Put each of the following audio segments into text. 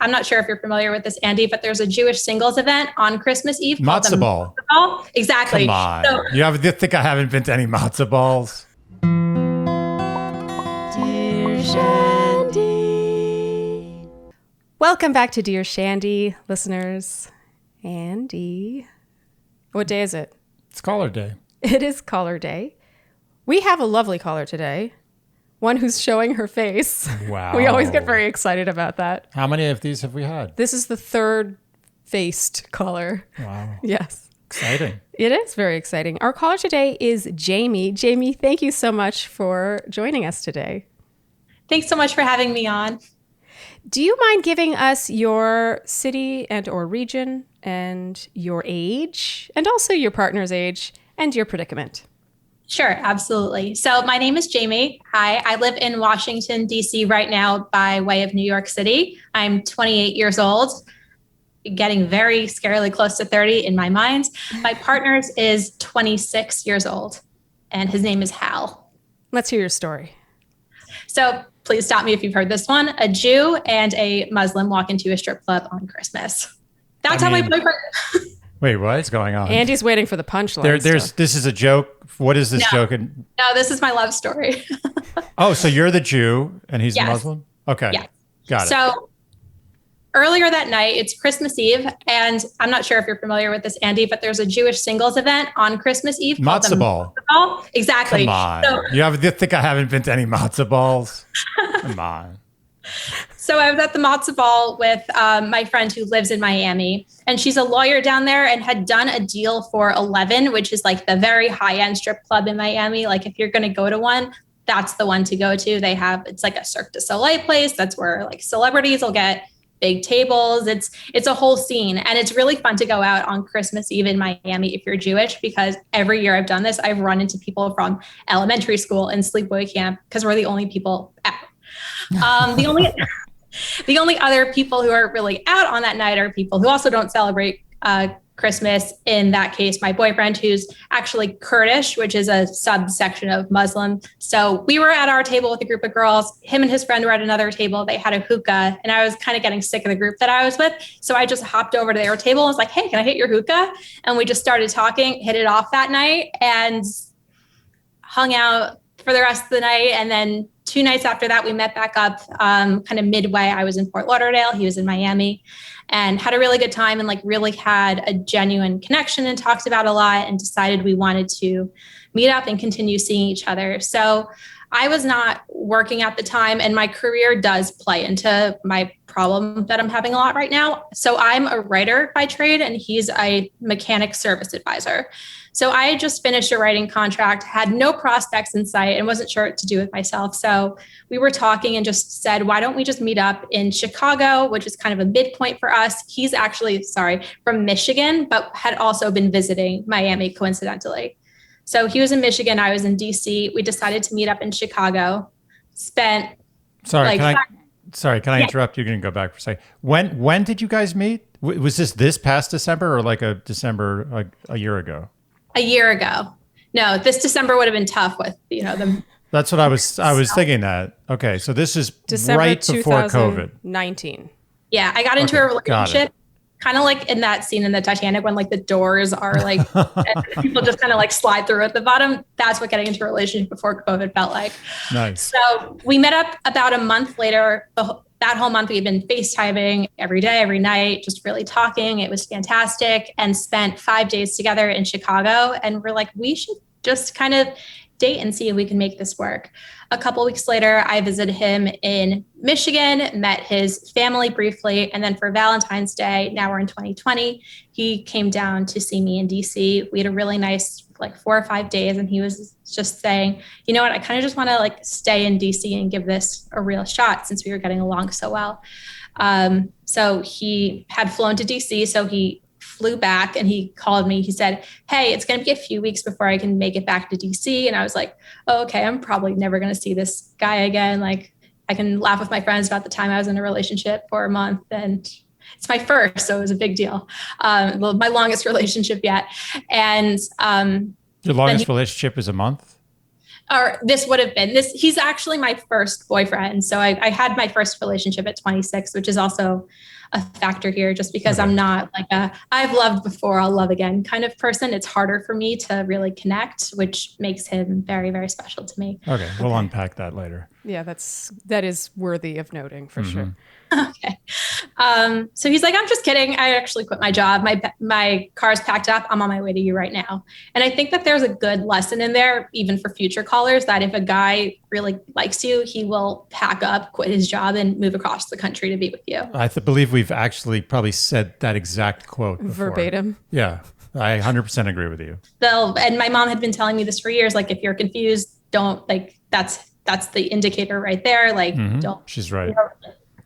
I'm not sure if you're familiar with this, Andy, but there's a Jewish singles event on Christmas Eve called Matzo ball. Matzo Ball. Exactly. Come on. You think I haven't been to any matzo balls? Dear Shandy. Welcome back to Dear Shandy, listeners. Andy. What day is it? It's caller day. It is caller day. We have a lovely caller today. One who's showing her face. Wow. We always get very excited about that. How many of these have we had? This is the third faced caller. Wow. Yes. Exciting. It is very exciting. Our caller today is Jamie. Jamie, thank you so much for joining us today. Thanks so much for having me on. Do you mind giving us your city and or region and your age and also your partner's age and your predicament? Sure, absolutely. So my name is Jamie. Hi, I live in Washington, D.C. right now by way of New York City. I'm 28 years old, getting very scarily close to 30 in my mind. My partner's is 26 years old, and his name is Hal. Let's hear your story. So please stop me if you've heard this one. A Jew and a Muslim walk into a strip club on Christmas. That's how my boyfriend... Wait, what's going on? Andy's waiting for the punchline. This is a joke. What is this joke? No, this is my love story. Oh, so you're the Jew and he's the Muslim? Okay. Yes. Got it. So earlier that night, it's Christmas Eve, and I'm not sure if you're familiar with this, Andy, but there's a Jewish singles event on Christmas Eve. Matzo ball. Exactly. Come on. You think I haven't been to any matzo balls? Come on. So I was at the matzo ball with my friend who lives in Miami, and she's a lawyer down there and had done a deal for 11, which is like the very high-end strip club in Miami. Like if you're going to go to one, that's the one to go to. It's like a Cirque du Soleil place. That's where like celebrities will get big tables. It's a whole scene. And it's really fun to go out on Christmas Eve in Miami if you're Jewish, because every year I've done this, I've run into people from elementary school and sleepaway camp because we're the only people out. The only other people who are really out on that night are people who also don't celebrate Christmas. In that case, my boyfriend, who's actually Kurdish, which is a subsection of Muslim. So we were at our table with a group of girls. Him and his friend were at another table. They had a hookah, and I was kind of getting sick of the group that I was with. So I just hopped over to their table and was like, hey, can I hit your hookah? And we just started talking, hit it off that night, and hung out for the rest of the night. And then 2 nights after that, we met back up kind of midway. I was in Fort Lauderdale. He was in Miami, and had a really good time and like really had a genuine connection and talked about a lot, and decided we wanted to meet up and continue seeing each other. So I was not working at the time, and my career does play into my problem that I'm having a lot right now. So I'm a writer by trade, and he's a mechanic service advisor. So I had just finished a writing contract, had no prospects in sight, and wasn't sure what to do with myself. So we were talking and just said, why don't we just meet up in Chicago, which is kind of a midpoint for us. He's actually, from Michigan, but had also been visiting Miami coincidentally. So he was in Michigan, I was in DC. We decided to meet up in Chicago. Can I interrupt? You're going to go back for a second. When did you guys meet? Was this past December or like a December like a year ago? A year ago. No, this December would have been tough with, the... That's what I was thinking that. Okay, so this is December right before COVID. 2019. Yeah, I got into a relationship kind of like in that scene in the Titanic when like the doors are like, and people just kind of like slide through at the bottom. That's what getting into a relationship before COVID felt like. Nice. So we met up about a month later. That whole month we've been FaceTiming every day, every night, just really talking. It was fantastic, and spent 5 days together in Chicago. And we're like, we should just kind of date and see if we can make this work. A couple weeks later, I visited him in Michigan, met his family briefly. And then for Valentine's Day, now we're in 2020, he came down to see me in DC. We had a really nice, 4 or 5 days. And he was just saying, you know what, I kind of just want to stay in DC and give this a real shot since we were getting along so well. So he had flown to DC. So he flew back and he called me. He said, hey, it's going to be a few weeks before I can make it back to DC. And I was like, oh, okay, I'm probably never going to see this guy again. I can laugh with my friends about the time I was in a relationship for a month, and it's my first, so it was a big deal. My longest relationship yet. And your longest relationship is a month? or this would have been this. He's actually my first boyfriend. So I had my first relationship at 26, which is also a factor here, just because I'm not like I've loved before, I'll love again kind of person. It's harder for me to really connect, which makes him very, very special to me. Okay. We'll unpack that later. Yeah, that is worthy of noting for sure. Okay. So he's like, I'm just kidding. I actually quit my job. My car's packed up. I'm on my way to you right now. And I think that there's a good lesson in there, even for future callers, that if a guy really likes you, he will pack up, quit his job, and move across the country to be with you. I believe we've actually probably said that exact quote before. Verbatim. Yeah. I 100% agree with you. And my mom had been telling me this for years. Like, if you're confused, don't that's the indicator right there. Like, don't. She's right.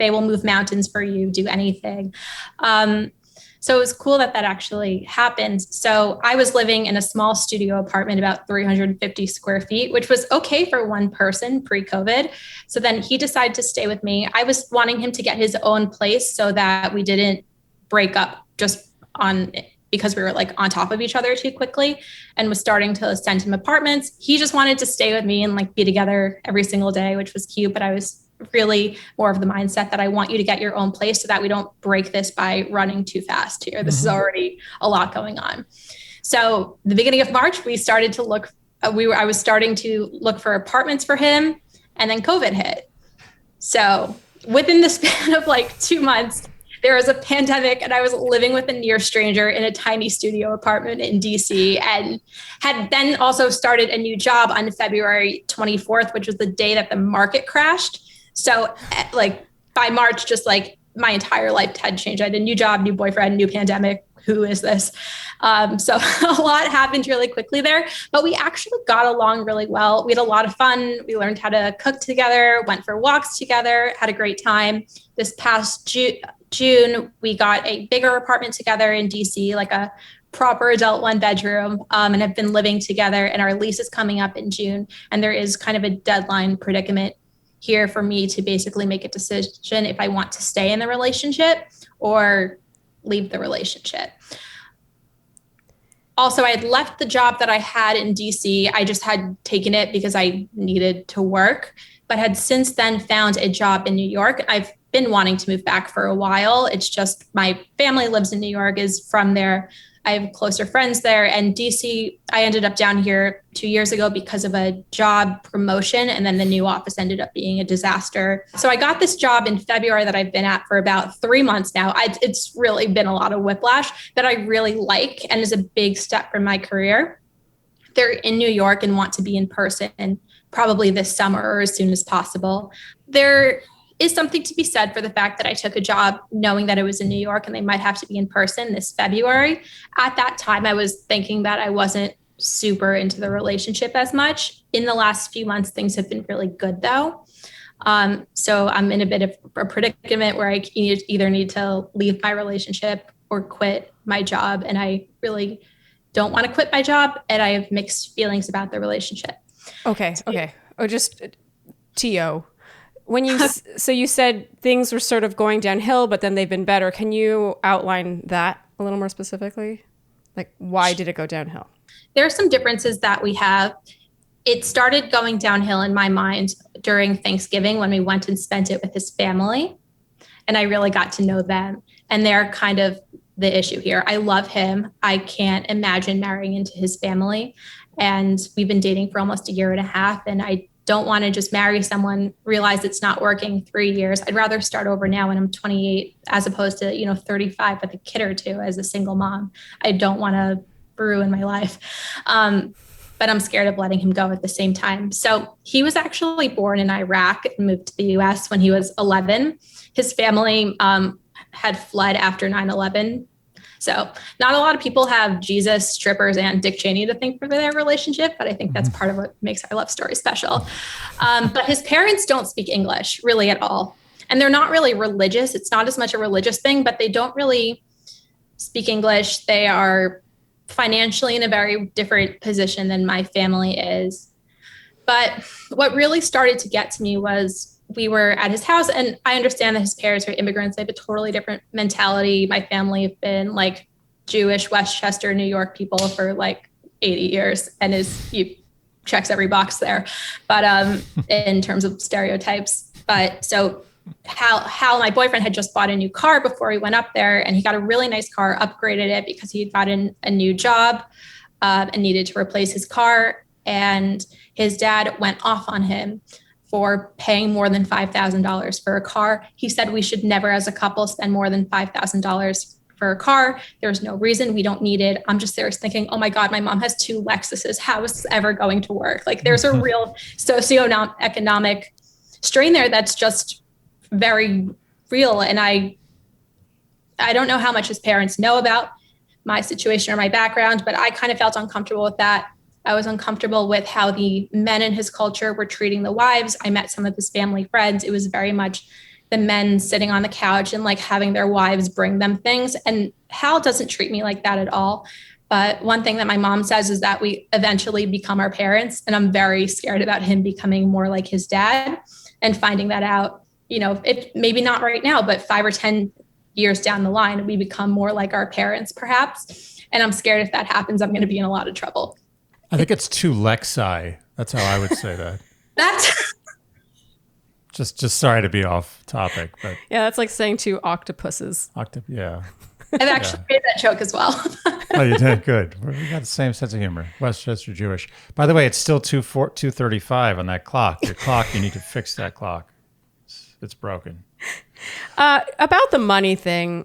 They will move mountains for you, do anything. So it was cool that actually happened. So I was living in a small studio apartment, about 350 square feet, which was okay for one person pre-COVID. So then he decided to stay with me. I was wanting him to get his own place so that we didn't break up because we were like on top of each other too quickly, and was starting to send him apartments. He just wanted to stay with me and like be together every single day, which was cute. But I was really more of the mindset that I want you to get your own place so that we don't break this by running too fast here. This is already a lot going on. So the beginning of March, we started to look, I was starting to look for apartments for him, and then COVID hit. So within the span of like 2 months, there was a pandemic, and I was living with a near stranger in a tiny studio apartment in DC, and had then also started a new job on February 24th, which was the day that the market crashed. So like by March, just like my entire life had changed. I had a new job, new boyfriend, new pandemic. Who is this? So a lot happened really quickly there, but we actually got along really well. We had a lot of fun. We learned how to cook together, went for walks together, had a great time. This past June, we got a bigger apartment together in DC, like a proper adult 1-bedroom, and have been living together, and our lease is coming up in June. And there is kind of a deadline predicament here for me to basically make a decision if I want to stay in the relationship or leave the relationship. Also, I had left the job that I had in DC. I just had taken it because I needed to work, but had since then found a job in New York. I've been wanting to move back for a while. It's just my family lives in New York, is from there. I have closer friends there. And DC, I ended up down here 2 years ago because of a job promotion. And then the new office ended up being a disaster. So I got this job in February that I've been at for about 3 months now. It's really been a lot of whiplash that I really like, and is a big step for my career. They're in New York and want to be in person probably this summer or as soon as possible. There is something to be said for the fact that I took a job knowing that it was in New York and they might have to be in person this February. At that time, I was thinking that I wasn't super into the relationship as much. In the last few months, things have been really good though. So I'm in a bit of a predicament where I either need to leave my relationship or quit my job. And I really don't want to quit my job, and I have mixed feelings about the relationship. Okay. Oh, just T.O. When so you said things were sort of going downhill, but then they've been better. Can you outline that a little more specifically? Like, why did it go downhill? There are some differences that we have. It started going downhill in my mind during Thanksgiving when we went and spent it with his family. And I really got to know them. And they're kind of the issue here. I love him. I can't imagine marrying into his family. And we've been dating for almost 1.5 years. And I don't want to just marry someone, realize it's not working 3 years. I'd rather start over now when I'm 28 as opposed to, 35 with a kid or two as a single mom. I don't want to ruin my life. But I'm scared of letting him go at the same time. So he was actually born in Iraq and moved to the US when he was 11. His family had fled after 9/11. So not a lot of people have Jesus, strippers, and Dick Cheney to thank for their relationship, but I think that's part of what makes our love story special. But his parents don't speak English really at all. And they're not really religious. It's not as much a religious thing, but they don't really speak English. They are financially in a very different position than my family is. But what really started to get to me was we were at his house, and I understand that his parents are immigrants. They have a totally different mentality. My family have been like Jewish, Westchester, New York people for like 80 years. And checks every box there. But in terms of stereotypes, but so Hal, my boyfriend, had just bought a new car before he went up there, and he got a really nice car, upgraded it because he had gotten a new job and needed to replace his car. And his dad went off on him for paying more than $5,000 for a car. He said we should never, as a couple, spend more than $5,000 for a car. There's no reason. We don't need it. I'm just there thinking, oh my God, my mom has 2 Lexuses. How is this ever going to work? Like, there's a real socioeconomic strain there that's just very real. And I don't know how much his parents know about my situation or my background, but I kind of felt uncomfortable with that. I was uncomfortable with how the men in his culture were treating the wives. I met some of his family friends. It was very much the men sitting on the couch and like having their wives bring them things. And Hal doesn't treat me like that at all. But one thing that my mom says is that we eventually become our parents. And I'm very scared about him becoming more like his dad and finding that out. You know, if maybe not right now, but 5 or 10 years down the line, we become more like our parents, perhaps. And I'm scared if that happens, I'm going to be in a lot of trouble. I think it's 2 Lexi. That's how I would say that. That's just sorry to be off topic, but Yeah, that's like saying 2 octopuses. Yeah. I've actually made that joke as well. Oh, you did good. We got the same sense of humor. Westchester Jewish. By the way, it's still 2:35 on that clock. Your clock, you need to fix that clock. It's broken. About the money thing,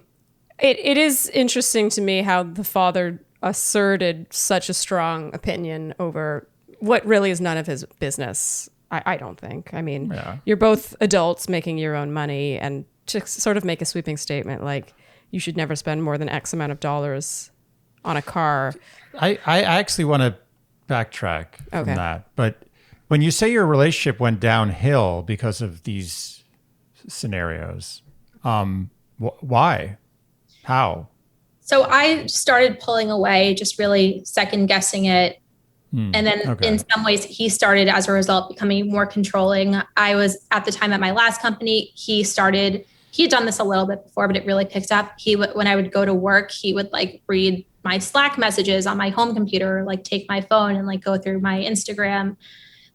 it is interesting to me how the father asserted such a strong opinion over what really is none of his business. I don't think. I mean, You're both adults making your own money, and to sort of make a sweeping statement like you should never spend more than X amount of dollars on a car. I actually want to backtrack from that. But when you say your relationship went downhill because of these scenarios, why? How? So I started pulling away, just really second guessing it. And then in some ways, he started, as a result, becoming more controlling. I was at the time at my last company, he had done this a little bit before, but it really picked up. When I would go to work, he would like read my Slack messages on my home computer, like take my phone and like go through my Instagram,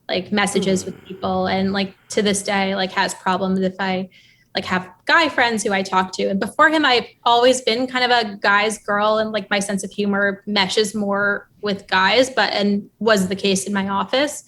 like messages with people. And like to this day, like has problems if I like have guy friends who I talk to. And before him, I've always been kind of a guy's girl, and like my sense of humor meshes more with guys, and was the case in my office.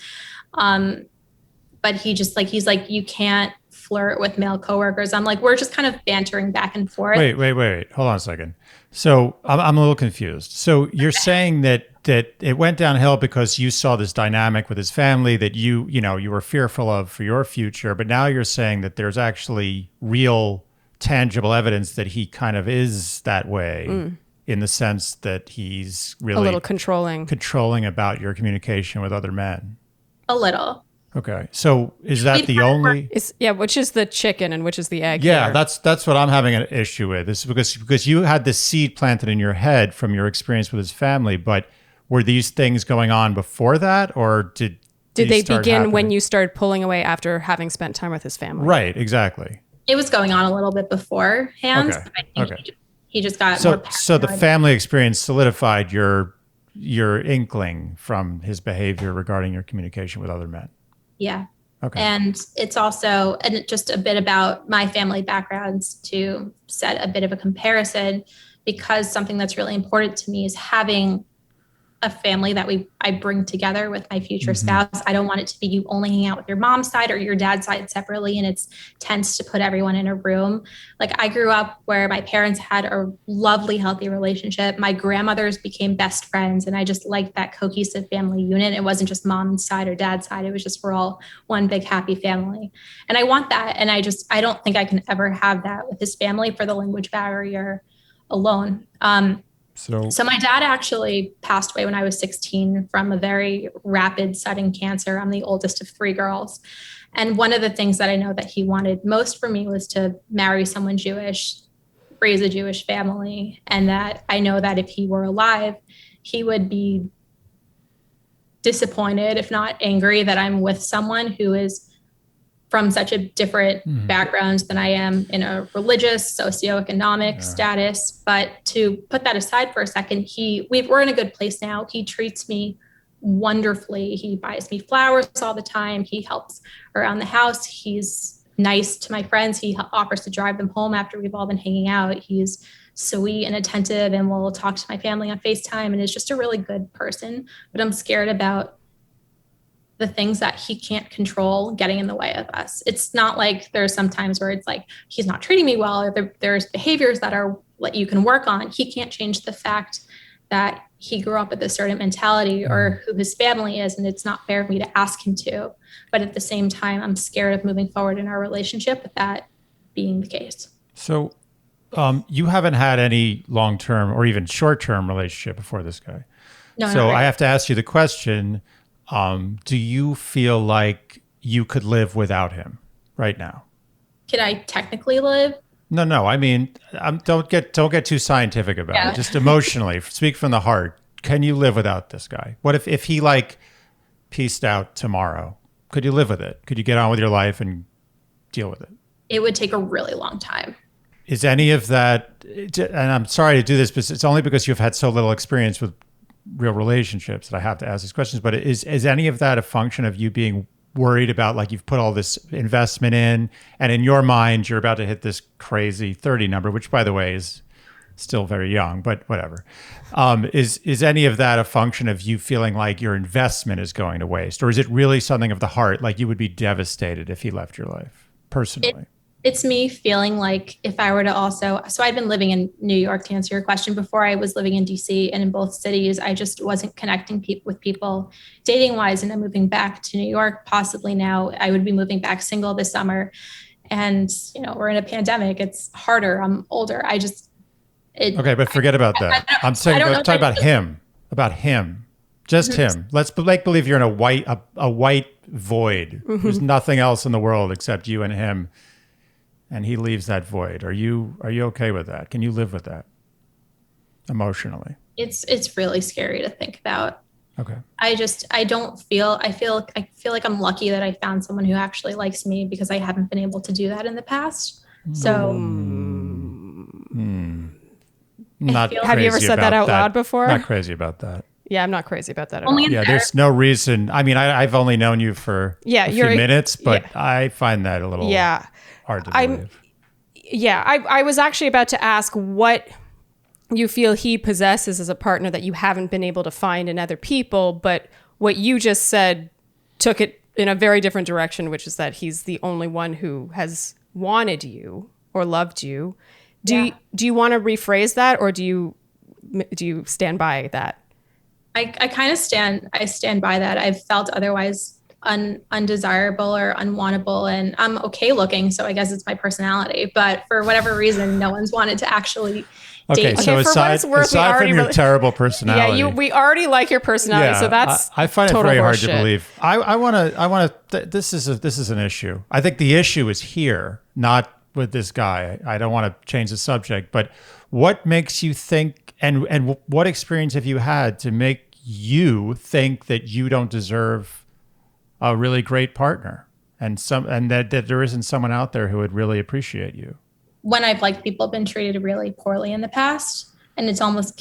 But he's like, you can't flirt with male coworkers. I'm like, we're just kind of bantering back and forth. Wait. Hold on a second. So I'm a little confused. So you're saying that it went downhill because you saw this dynamic with his family that you were fearful of for your future, but now you're saying that there's actually real tangible evidence that he kind of is that way in the sense that he's really a little controlling about your communication with other men. A little. Okay. So is that the only? Which is the chicken and which is the egg? Yeah, here? that's what I'm having an issue with. This is because you had this seed planted in your head from your experience with his family, but were these things going on before that, or did they begin when you started pulling away after having spent time with his family? Right, exactly. It was going on a little bit beforehand. Okay. I think he just got more paranoid. So the family experience solidified your inkling from his behavior regarding your communication with other men. Yeah. Okay. And it's also just a bit about my family backgrounds to set a bit of a comparison, because something that's really important to me is having a family that I bring together with my future spouse. I don't want it to be you only hang out with your mom's side or your dad's side separately, and it's tense to put everyone in a room. Like, I grew up where my parents had a lovely, healthy relationship. My grandmothers became best friends, and I just liked that cohesive family unit. It wasn't just mom's side or dad's side. It was just, we're all one big happy family. And I want that. And I don't think I can ever have that with his family for the language barrier alone. So my dad actually passed away when I was 16 from a very rapid, sudden cancer. I'm the oldest of 3 girls. And one of the things that I know that he wanted most for me was to marry someone Jewish, raise a Jewish family. And that I know that if he were alive, he would be disappointed, if not angry, that I'm with someone who is from such a different background than I am in a religious, socioeconomic status. But to put that aside for a second, we're in a good place now. He treats me wonderfully. He buys me flowers all the time. He helps around the house. He's nice to my friends. He offers to drive them home after we've all been hanging out. He's sweet and attentive and will talk to my family on FaceTime and is just a really good person. But I'm scared about the things that he can't control getting in the way of us. It's not like there's some times where it's like he's not treating me well, or there's behaviors that are what you can work on. He can't change the fact that he grew up with a certain mentality or who his family is, and it's not fair for me to ask him to. But at the same time, I'm scared of moving forward in our relationship with that being the case. So you haven't had any long-term or even short-term relationship before this guy. No, so I have to ask you the question, do you feel like you could live without him right now? Could I technically live? No. I mean, don't get too scientific about it. Just emotionally, speak from the heart. Can you live without this guy? What if he like peaced out tomorrow? Could you live with it? Could you get on with your life and deal with it? It would take a really long time. Is any of that, and I'm sorry to do this, but it's only because you've had so little experience with real relationships that I have to ask these questions, but is any of that a function of you being worried about, like, you've put all this investment in, and in your mind you're about to hit this crazy 30 number, which by the way is still very young, but whatever. Is any of that a function of you feeling like your investment is going to waste, or is it really something of the heart, like you would be devastated if he left your life personally? It's me feeling like if I were to also, so I'd been living in New York, to answer your question. Before I was living in DC, and in both cities, I just wasn't connecting with people dating wise. And I'm moving back to New York. Possibly now I would be moving back single this summer. And, we're in a pandemic. It's harder. I'm older. Okay, but forget about that. I'm saying, talk about him, just him. Let's make believe you're in a white void. There's nothing else in the world except you and him. And he leaves that void. Are you okay with that? Can you live with that emotionally? It's really scary to think about. Okay. I feel like I'm lucky that I found someone who actually likes me, because I haven't been able to do that in the past. So have you ever said that out loud before? Not crazy about that. Yeah, I'm not crazy about that at all. Yeah, there's no reason. I mean, I've only known you for a few minutes, but I find that a little hard to believe. I was actually about to ask what you feel he possesses as a partner that you haven't been able to find in other people, but what you just said took it in a very different direction, which is that he's the only one who has wanted you or loved you. Do you want to rephrase that, or do you stand by that? I kind of stand by that. I've felt otherwise undesirable or unwantable, and I'm okay looking, so I guess it's my personality. But for whatever reason, no one's wanted to actually date me. So aside from your terrible personality, we already like your personality, so that's I find it very hard to believe. I want to. This is an issue. I think the issue is here, not with this guy. I don't want to change the subject, but what makes you think, and what experience have you had to make you think that you don't deserve a really great partner, and that there isn't someone out there who would really appreciate you? When I've liked people, have been treated really poorly in the past, and it's almost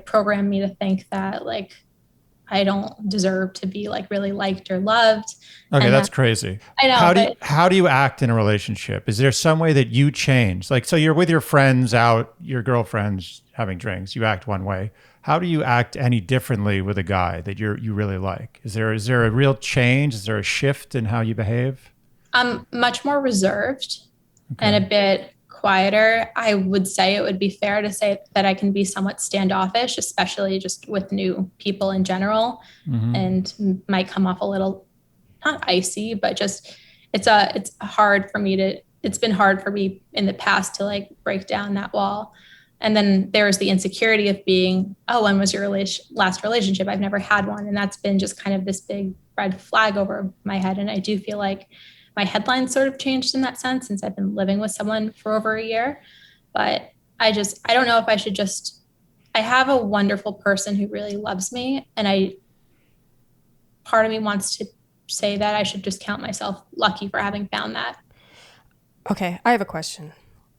programmed me to think that I don't deserve to be really liked or loved. Okay, that's crazy. I know. How do you act in a relationship? Is there some way that you change? So you're with your friends out, your girlfriends having drinks, you act one way. How do you act any differently with a guy that you really like? Is there a real change? Is there a shift in how you behave? I'm much more reserved and a bit quieter. I would say it would be fair to say that I can be somewhat standoffish, especially just with new people in general, and might come off a little, not icy, but just it's been hard for me in the past to break down that wall. And then there's the insecurity of being, when was your last relationship? I've never had one. And that's been just kind of this big red flag over my head. And I do feel like my headlines sort of changed in that sense since I've been living with someone for over a year. But I don't know if I should I have a wonderful person who really loves me. And part of me wants to say that I should just count myself lucky for having found that. Okay, I have a question.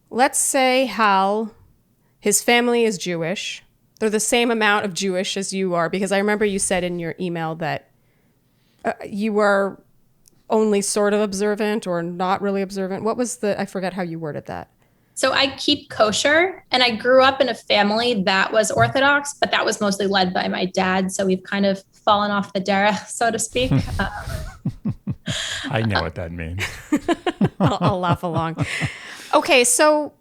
Let's say Hal, his family is Jewish. they're the same amount of Jewish as you are? Because I remember you said in your email that you were only sort of observant or not really observant. What was I forget how you worded that. So I keep kosher, and I grew up in a family that was Orthodox, but that was mostly led by my dad. So we've kind of fallen off the derech, so to speak. I know what that means. I'll laugh along. Okay, so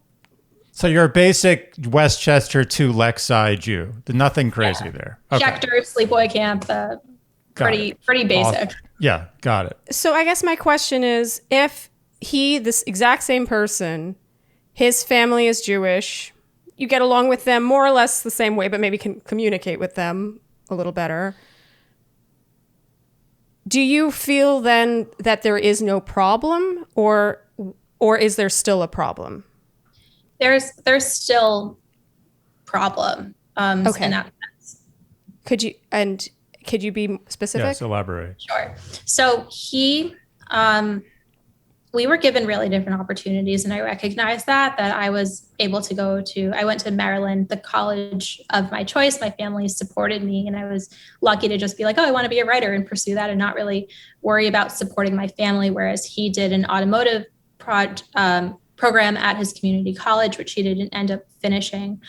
you're a basic Westchester to Lexi Jew. Nothing crazy there. Okay. Schechter, sleepaway camp, pretty basic. Awesome. Yeah, got it. So I guess my question is, if this exact same person, his family is Jewish, you get along with them more or less the same way, but maybe can communicate with them a little better. Do you feel then that there is no problem, or is there still a problem? There's still problem in that sense. Could you be specific? Yes, elaborate. Sure. So we were given really different opportunities, and I recognized that I was able to I went to Maryland, the college of my choice. My family supported me, and I was lucky to just be like, oh, I want to be a writer and pursue that and not really worry about supporting my family. Whereas he did an automotive program at his community college, which he didn't end up finishing.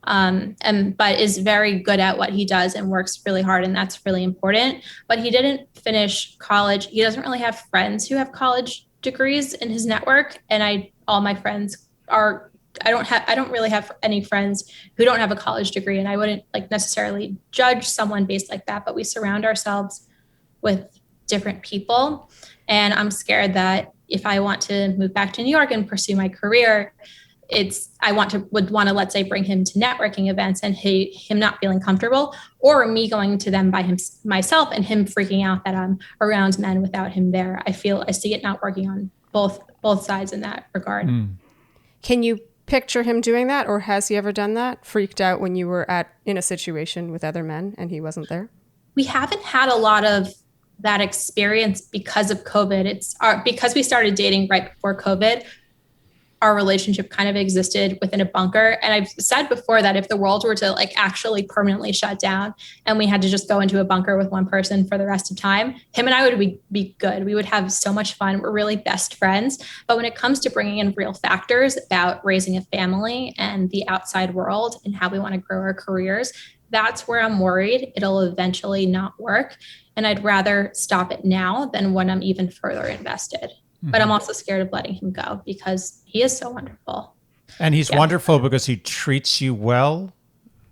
But is very good at what he does and works really hard. And that's really important. But he didn't finish college. He doesn't really have friends who have college degrees in his network. And all my friends I don't really have any friends who don't have a college degree. And I wouldn't necessarily judge someone based like that, but we surround ourselves with different people. And I'm scared that if I want to move back to New York and pursue my career, would want to, let's say, bring him to networking events and him not feeling comfortable, or me going to them by myself and him freaking out that I'm around men without him there. I see it not working on both sides in that regard. Can you picture him doing that, or has he ever done that? Freaked out when you were in a situation with other men and he wasn't there? We haven't had a lot of that experience because of COVID. Because we started dating right before COVID. Our relationship kind of existed within a bunker. And I've said before that if the world were to actually permanently shut down and we had to just go into a bunker with one person for the rest of time, him and I would be good. We would have so much fun. We're really best friends. But when it comes to bringing in real factors about raising a family and the outside world and how we want to grow our careers, that's where I'm worried it'll eventually not work. And I'd rather stop it now than when I'm even further invested. But I'm also scared of letting him go because he is so wonderful. And he's wonderful because he treats you well,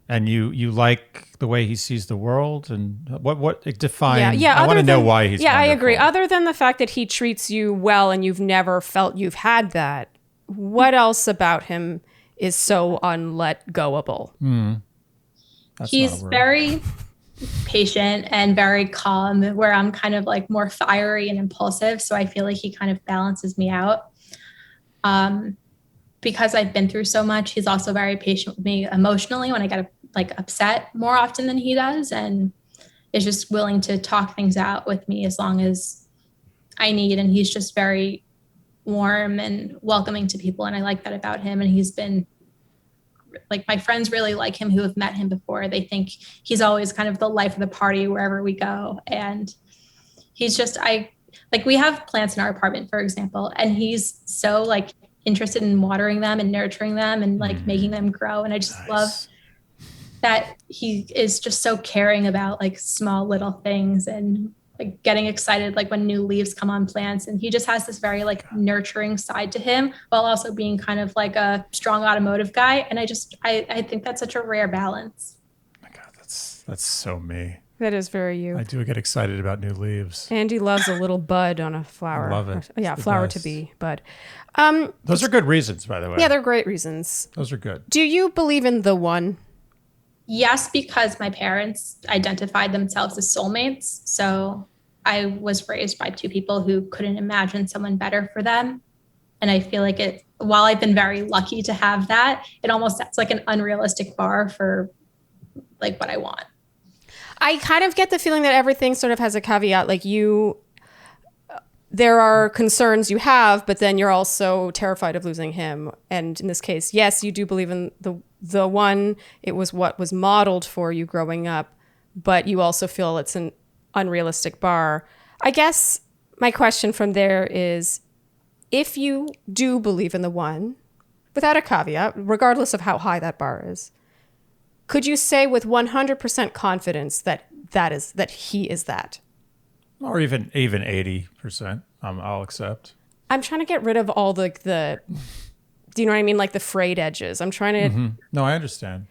and you like the way he sees the world. And what define? I want to know why he's. Yeah, wonderful. I agree. Other than the fact that he treats you well, and you've never felt you've had that, what else about him is so unlet-goable? He's very patient and very calm, where I'm kind of more fiery and impulsive. So I feel like he kind of balances me out. Because I've been through so much, he's also very patient with me emotionally when I get upset more often than he does, and is just willing to talk things out with me as long as I need. And he's just very warm and welcoming to people. And I like that about him. And he's been my friends really like him who have met him before. They think he's always kind of the life of the party wherever we go. And he's just, we have plants in our apartment, for example, and he's so interested in watering them and nurturing them and making them grow. And I just love that he is just so caring about small little things and getting excited when new leaves come on plants. And he just has this very nurturing side to him while also being kind of a strong automotive guy. And I think that's such a rare balance. Oh my God, that's so me. That is very you. I do get excited about new leaves. Andy loves a little bud on a flower. I love it. Yeah, flower to be bud. Those are good reasons, by the way. Yeah, they're great reasons. Those are good. Do you believe in the one? Yes, because my parents identified themselves as soulmates. So I was raised by two people who couldn't imagine someone better for them. And I feel while I've been very lucky to have that, it almost sets an unrealistic bar for what I want. I kind of get the feeling that everything sort of has a caveat. There are concerns you have, but then you're also terrified of losing him. And in this case, yes, you do believe in the one, it was what was modeled for you growing up, but you also feel it's an unrealistic bar. I guess my question from there is, if you do believe in the one, without a caveat, regardless of how high that bar is, could you say with 100% confidence that he is that? Or even 80%, I'll accept. I'm trying to get rid of all the do you know what I mean? Like the frayed edges. I'm trying to. No, I understand.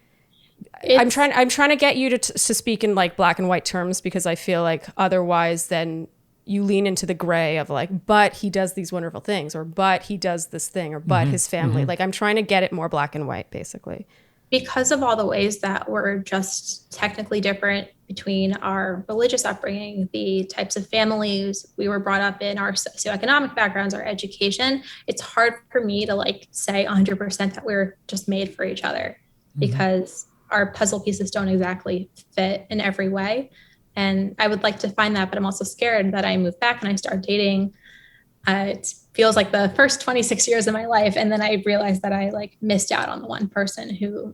I'm trying to get you to speak in like black and white terms, because I feel like otherwise then you lean into the gray of like, but he does these wonderful things, or but he does this thing, or but his family. Like I'm trying to get it more black and white, basically. Because of all the ways that we're just technically different between our religious upbringing, the types of families we were brought up in, our socioeconomic backgrounds, our education, it's hard for me to like say 100% that we're just made for each other, because our puzzle pieces don't exactly fit in every way. And I would like to find that, but I'm also scared that I move back and I start dating. It feels like the first 26 years of my life. And then I realized that I like missed out on the one person who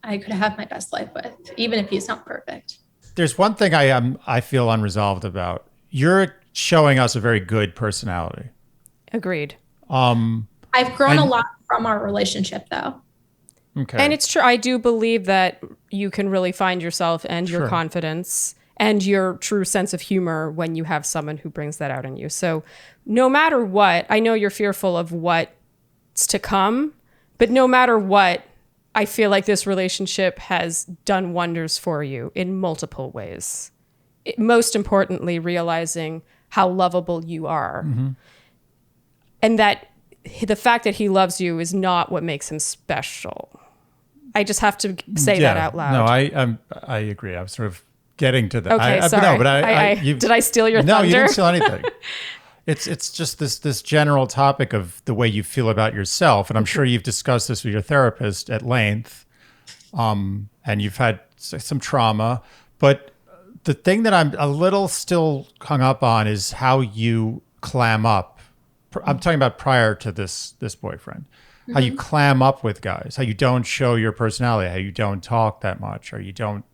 I could have my best life with, even if he's not perfect. There's one thing I feel unresolved about. You're showing us a very good personality. Agreed. I've grown a lot from our relationship though. Okay. And it's true. I do believe that you can really find yourself and your confidence and your true sense of humor when you have someone who brings that out in you. So no matter what, I know you're fearful of what's to come, but no matter what, I feel like this relationship has done wonders for you in multiple ways. Most importantly, realizing how lovable you are. And that the fact that he loves you is not what makes him special. I just have to say that out loud. No, I agree. I'm sort of getting to that. Okay, sorry. Did I steal your thunder? No, you didn't steal anything. It's just this general topic of the way you feel about yourself, and I'm sure you've discussed this with your therapist at length, and you've had some trauma. But the thing that I'm a little still hung up on is how you clam up. I'm talking about prior to this boyfriend. How you clam up with guys, how you don't show your personality, how you don't talk that much, or you don't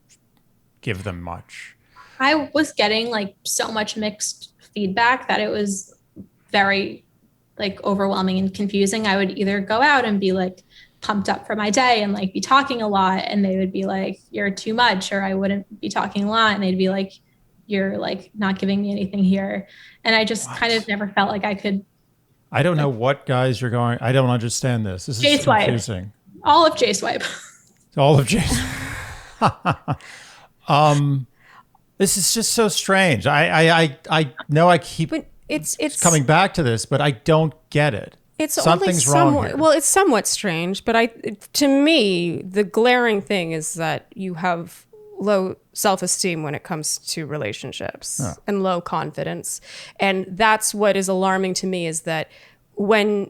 give them much. I was getting like so much mixed feedback that it was very like overwhelming and confusing. I would either go out and be like pumped up for my day and like be talking a lot, and they would be like, you're too much, or I wouldn't be talking a lot and they'd be like, you're like not giving me anything here. And I just kind of never felt like I could. I don't know what guys you're going. I don't understand this. This is confusing. All of J-Swipe. All of J-Swipe. This is just so strange. I know I keep it's coming back to this, but I don't get it. Something's wrong here. Well, it's somewhat strange, but to me, the glaring thing is that you have low self-esteem when it comes to relationships and low confidence. And that's what is alarming to me, is that when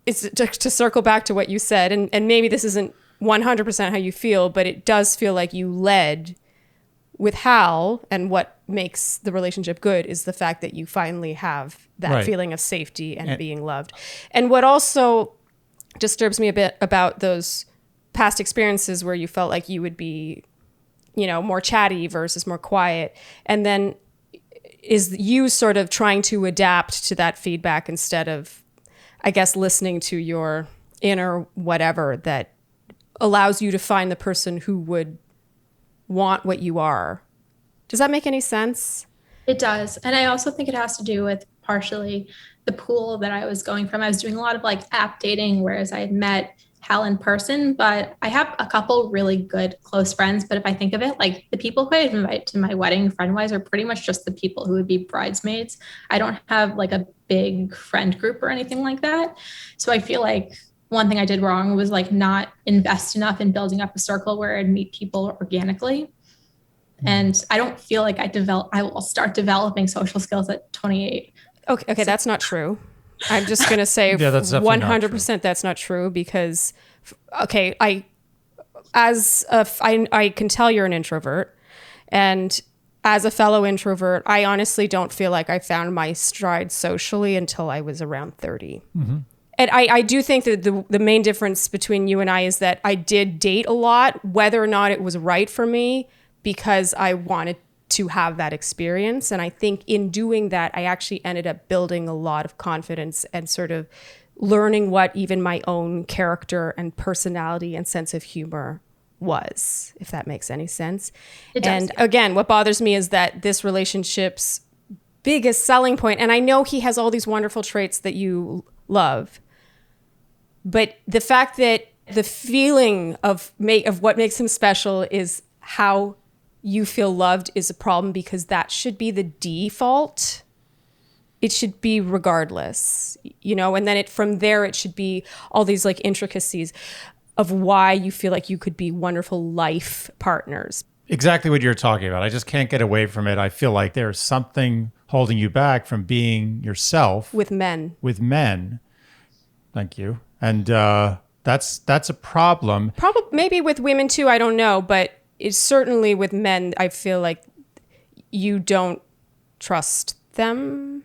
it's to circle back to what you said, and maybe this isn't 100% how you feel, but it does feel like you led with Hal, and what makes the relationship good is the fact that you finally have that feeling of safety and being loved. And what also disturbs me a bit about those past experiences where you felt like you would be, more chatty versus more quiet, and then is you sort of trying to adapt to that feedback instead of, I guess, listening to your inner whatever that allows you to find the person who would want what you are. Does that make any sense? It does. And I also think it has to do with partially the pool that I was going from. I was doing a lot of like app dating, whereas I had met Hal in person, but I have a couple really good close friends. But if I think of it, like the people who I invite to my wedding friend-wise are pretty much just the people who would be bridesmaids. I don't have like a big friend group or anything like that. So I feel like one thing I did wrong was like not invest enough in building up a circle where I'd meet people organically. And I don't feel like I will start developing social skills at 28. Okay, so that's not true. I'm just going to say 100% that's not true, because, okay, I can tell you're an introvert, and as a fellow introvert, I honestly don't feel like I found my stride socially until I was around 30. And I do think that the main difference between you and I is that I did date a lot, whether or not it was right for me, because I wanted to have that experience. And I think in doing that, I actually ended up building a lot of confidence and sort of learning what even my own character and personality and sense of humor was, if that makes any sense. It does, and yeah. again, what bothers me is that this relationship's biggest selling point, and I know he has all these wonderful traits that you love, but the fact that the feeling of what makes him special is how you feel loved is a problem, because that should be the default. It should be regardless, and then from there, it should be all these like intricacies of why you feel like you could be wonderful life partners. Exactly what you're talking about. I just can't get away from it. I feel like there's something holding you back from being yourself With men. Thank you. And that's a problem. Probably maybe with women too, I don't know, but it's certainly with men, I feel like you don't trust them.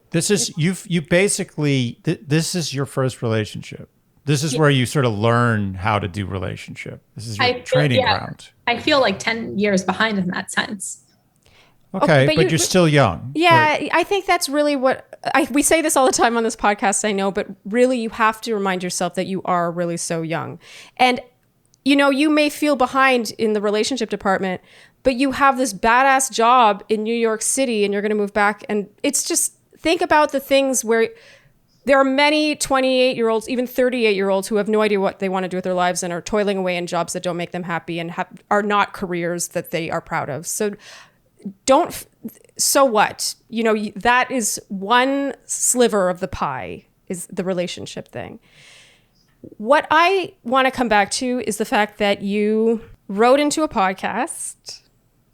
This is you basically this is your first relationship. This is where you sort of learn how to do relationship. This is your training ground. I feel like 10 years behind in that sense. Okay, but you're still young. Yeah, Right? I think that's really what we say this all the time on this podcast, I know, but really you have to remind yourself that you are really so young. And you may feel behind in the relationship department, but you have this badass job in New York City and you're going to move back. And it's just, think about the things where there are many 28-year-olds, even 38-year-olds who have no idea what they want to do with their lives and are toiling away in jobs that don't make them happy and are not careers that they are proud of. So what? That is one sliver of the pie, is the relationship thing. What I want to come back to is the fact that you wrote into a podcast,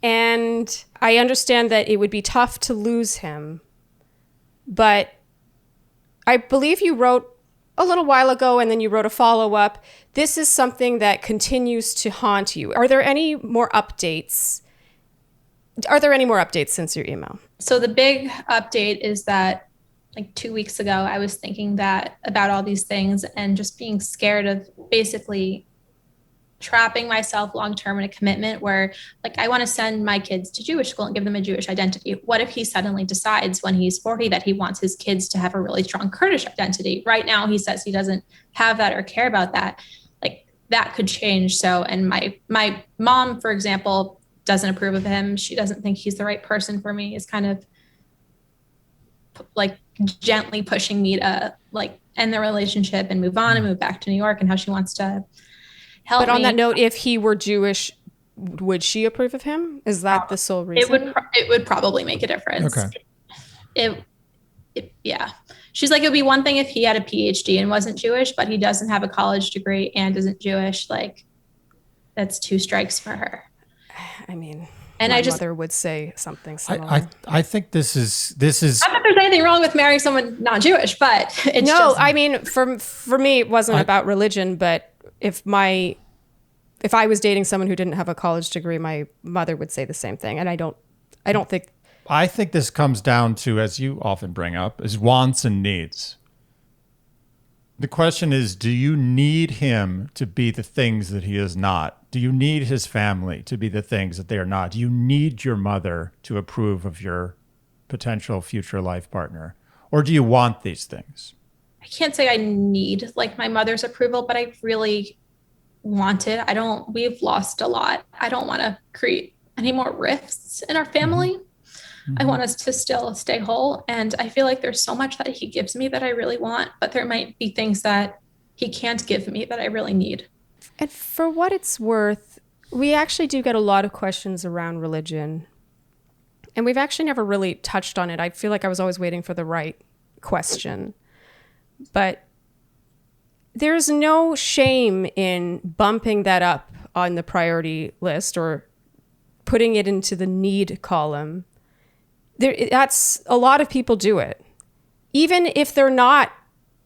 and I understand that it would be tough to lose him, but I believe you wrote a little while ago and then you wrote a follow-up. This is something that continues to haunt you. Are there any more updates? Since your email? So the big update is that like 2 weeks ago, I was thinking that about all these things and just being scared of basically trapping myself long-term in a commitment where like I want to send my kids to Jewish school and give them a Jewish identity. What if he suddenly decides when he's 40 that he wants his kids to have a really strong Kurdish identity? Right now, he says he doesn't have that or care about that. Like that could change. So, and my mom, for example, doesn't approve of him. She doesn't think he's the right person for me. Is kind of like gently pushing me to like end the relationship and move on and move back to New York, and how she wants to help me. But on that note, if he were Jewish, would she approve of him? Is that the sole reason? It would probably make a difference. Okay. Yeah. She's like, it would be one thing if he had a PhD and wasn't Jewish, but he doesn't have a college degree and isn't Jewish. Like that's 2 strikes for her. I mean, and my mother would say something similar. I think this is. Not that there's anything wrong with marrying someone not Jewish, but it's I mean, for me, it wasn't about religion, but if I was dating someone who didn't have a college degree, my mother would say the same thing. And I don't think. I think this comes down to, as you often bring up, is wants and needs. The question is, do you need him to be the things that he is not? Do you need his family to be the things that they are not? Do you need your mother to approve of your potential future life partner? Or do you want these things? I can't say I need like my mother's approval, but I really want it. We've lost a lot. I don't want to create any more rifts in our family. Mm-hmm. I want us to still stay whole. And I feel like there's so much that he gives me that I really want, but there might be things that he can't give me that I really need. And for what it's worth, we actually do get a lot of questions around religion. And we've actually never really touched on it. I feel like I was always waiting for the right question. But there's no shame in bumping that up on the priority list or putting it into the need column. That's a lot of people do it, even if they're not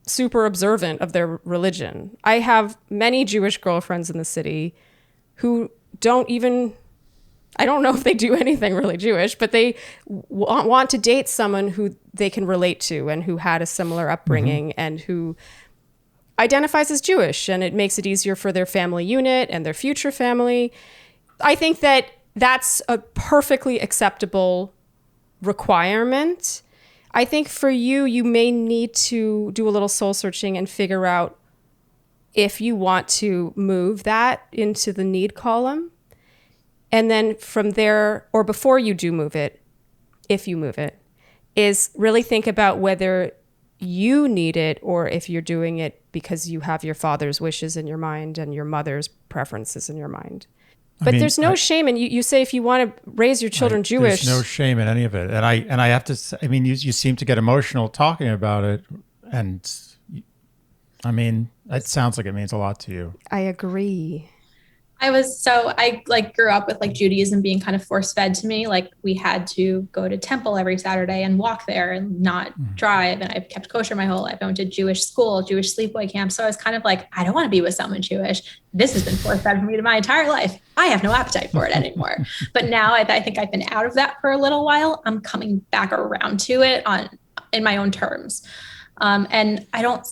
super observant of their religion. I have many Jewish girlfriends in the city who I don't know if they do anything really Jewish, but they want to date someone who they can relate to and who had a similar upbringing and who identifies as Jewish, and it makes it easier for their family unit and their future family. I think that that's a perfectly acceptable requirement. I think for you, you may need to do a little soul searching and figure out if you want to move that into the need column. And then from there, or before you do move it, if you move it, is really think about whether you need it or if you're doing it because you have your father's wishes in your mind and your mother's preferences in your mind. But there's no shame. And you say if you want to raise your children Jewish. There's no shame in any of it. And I have to say, I mean, you seem to get emotional talking about it. And I mean, it sounds like it means a lot to you. I agree. I like grew up with like Judaism being kind of force fed to me. Like we had to go to temple every Saturday and walk there and not drive. And I've kept kosher my whole life. I went to Jewish school, Jewish sleepaway camp. So I was kind of like, I don't want to be with someone Jewish. This has been force fed for me my entire life. I have no appetite for it anymore. But now I think I've been out of that for a little while. I'm coming back around to it in my own terms. And I don't.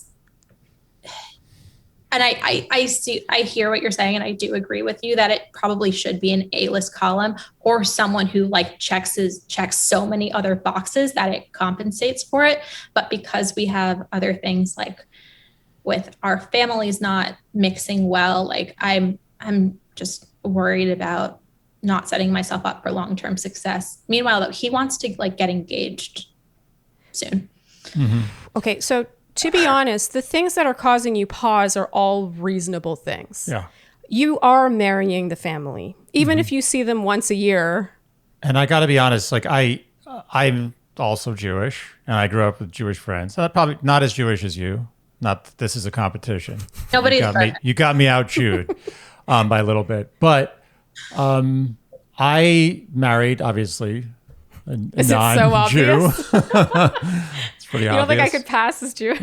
And I hear what you're saying, and I do agree with you that it probably should be an A-list column or someone who like checks so many other boxes that it compensates for it. But because we have other things like with our families not mixing well, like I'm just worried about not setting myself up for long-term success. Meanwhile, though, he wants to like get engaged soon. Mm-hmm. Okay, so to be honest, the things that are causing you pause are all reasonable things. Yeah. You are marrying the family, even if you see them once a year. And I got to be honest, like I'm also Jewish, and I grew up with Jewish friends. Probably not as Jewish as you. Not that this is a competition. Nobody's you got me out Jewed by a little bit. But I married, obviously, a Is it so non-Jew. obvious? It's pretty You obvious. don't think I could pass as Jewish?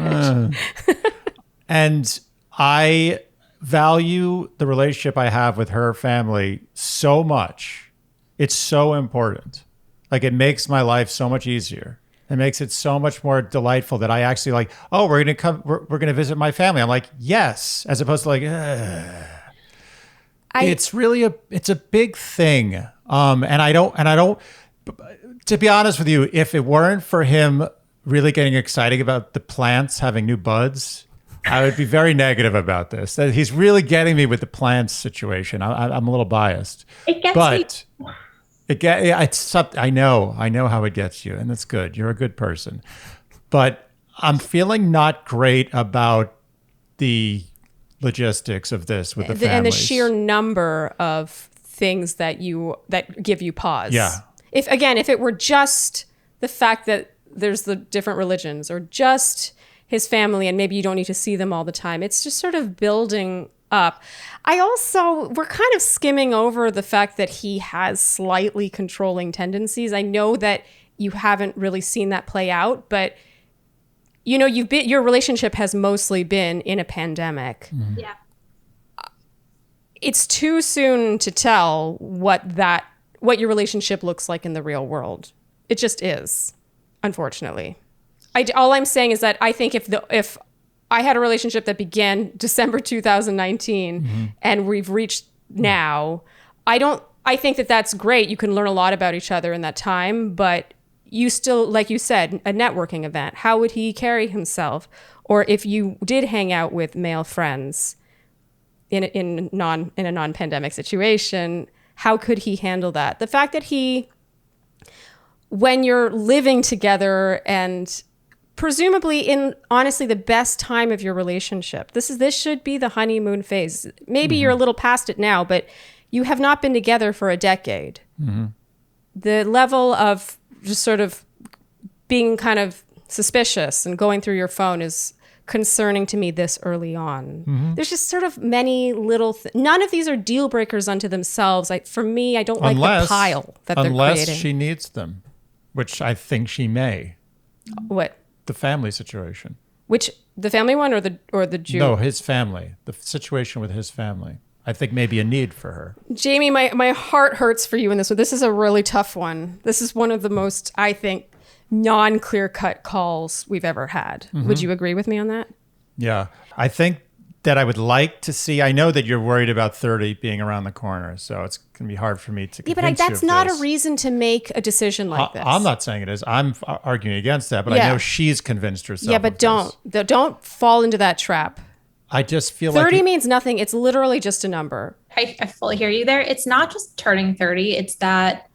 And I value the relationship I have with her family so much. It's so important. Like it makes my life so much easier. It makes it so much more delightful that I actually like, oh, we're gonna visit my family. I'm like, yes, as opposed to like, it's really it's a big thing. And I don't. To be honest with you, if it weren't for him really getting excited about the plants having new buds, I would be very negative about this. That he's really getting me with the plants situation. I'm a little biased. It gets me. I know how it gets you, and that's good. You're a good person. But I'm feeling not great about the logistics of this with the families. And the sheer number of things that give you pause. Yeah. If it were just the fact that there's the different religions or just his family and maybe you don't need to see them all the time, it's just sort of building up. We're kind of skimming over the fact that he has slightly controlling tendencies. I know that you haven't really seen that play out, but you know, your relationship has mostly been in a pandemic. Mm-hmm. Yeah. It's too soon to tell what your relationship looks like in the real world. It just is, unfortunately. All I'm saying is that I think if I had a relationship that began December 2019 and we've reached now, I think that that's great. You can learn a lot about each other in that time, but you still, like you said, a networking event. How would he carry himself? Or if you did hang out with male friends in a non-pandemic situation, how could he handle that? The fact that when you're living together and presumably in honestly the best time of your relationship, this should be the honeymoon phase. Maybe you're a little past it now, but you have not been together for a decade. Mm-hmm. The level of just sort of being kind of suspicious and going through your phone is concerning to me this early on. Mm-hmm. There's just sort of many little none of these are deal breakers unto themselves. For me, I don't like the pile that they're creating. Unless she needs them, which I think she may. What? The family situation. Which, the family one or the Jew? No, his family. The situation with his family. I think maybe a need for her. Jamie, my heart hurts for you in this one. This is a really tough one. This is one of the most, I think, non-clear-cut calls we've ever had. Mm-hmm. Would you agree with me on that? Yeah. I think that I would like to see, I know that you're worried about 30 being around the corner, so it's going to be hard for me to Yeah, convince but you that's of not this. a reason to make a decision like this. I'm not saying it is. I'm arguing against that, but I Yeah. know she's convinced herself. Yeah, but of this. don't fall into that trap. I just feel 30 like means nothing. It's literally just a number. I fully hear you there. It's not just turning 30. It's that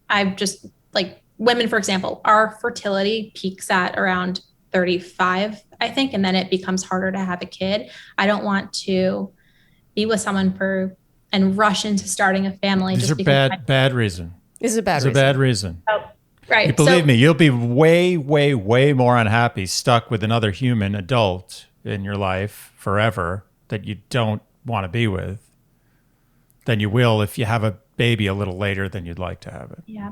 I've just like women, for example, our fertility peaks at around 35, I think, and then it becomes harder to have a kid. I don't want to be with someone and rush into starting a family. these just are because bad reason. This is a bad It's reason. a bad reason. right. You believe me, you'll be way, way, way more unhappy stuck with another human adult in your life forever that you don't want to be with than you will if you have a baby a little later than you'd like to have it. Yeah.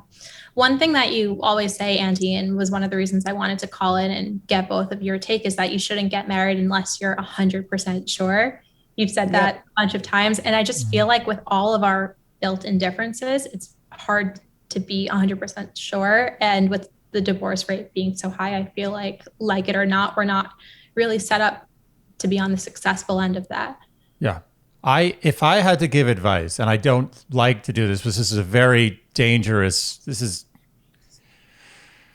One thing that you always say, Auntie, and was one of the reasons I wanted to call in and get both of your take, is that you shouldn't get married unless you're 100% sure. You've said that a bunch of times. And I just feel like with all of our built-in differences, it's hard to be 100% sure. And with the divorce rate being so high, I feel like it or not, we're not really set up to be on the successful end of that. Yeah. If I had to give advice, and I don't like to do this, because this is this is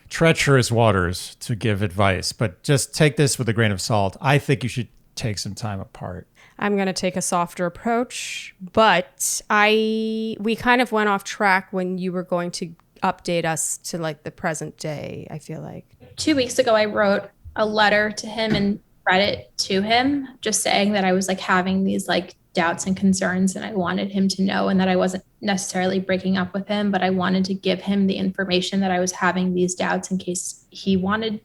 treacherous waters to give advice, but just take this with a grain of salt. I think you should take some time apart. I'm going to take a softer approach, but we kind of went off track when you were going to update us to like the present day, I feel like. 2 weeks ago, I wrote a letter to him and read it to him, just saying that I was like having these like doubts and concerns, and I wanted him to know, and that I wasn't necessarily breaking up with him, but I wanted to give him the information that I was having these doubts in case he wanted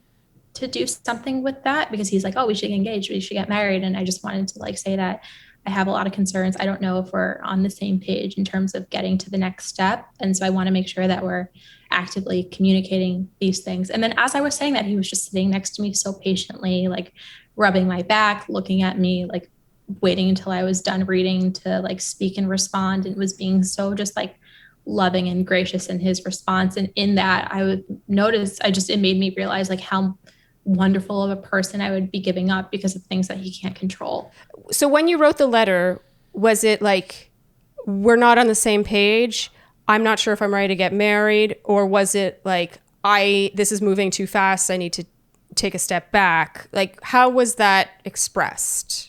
to do something with that, because he's like, oh, we should get engaged, we should get married. And I just wanted to like say that I have a lot of concerns. I don't know if we're on the same page in terms of getting to the next step. And so I want to make sure that we're actively communicating these things. And then as I was saying that, he was just sitting next to me so patiently, like rubbing my back, looking at me, like waiting until I was done reading to like speak and respond, and was being so just like loving and gracious in his response. And in that, I would notice, it made me realize like how wonderful of a person I would be giving up because of things that he can't control. So when you wrote the letter, was it like, we're not on the same page, I'm not sure if I'm ready to get married? Or was it like, this is moving too fast, I need to take a step back? Like, how was that expressed?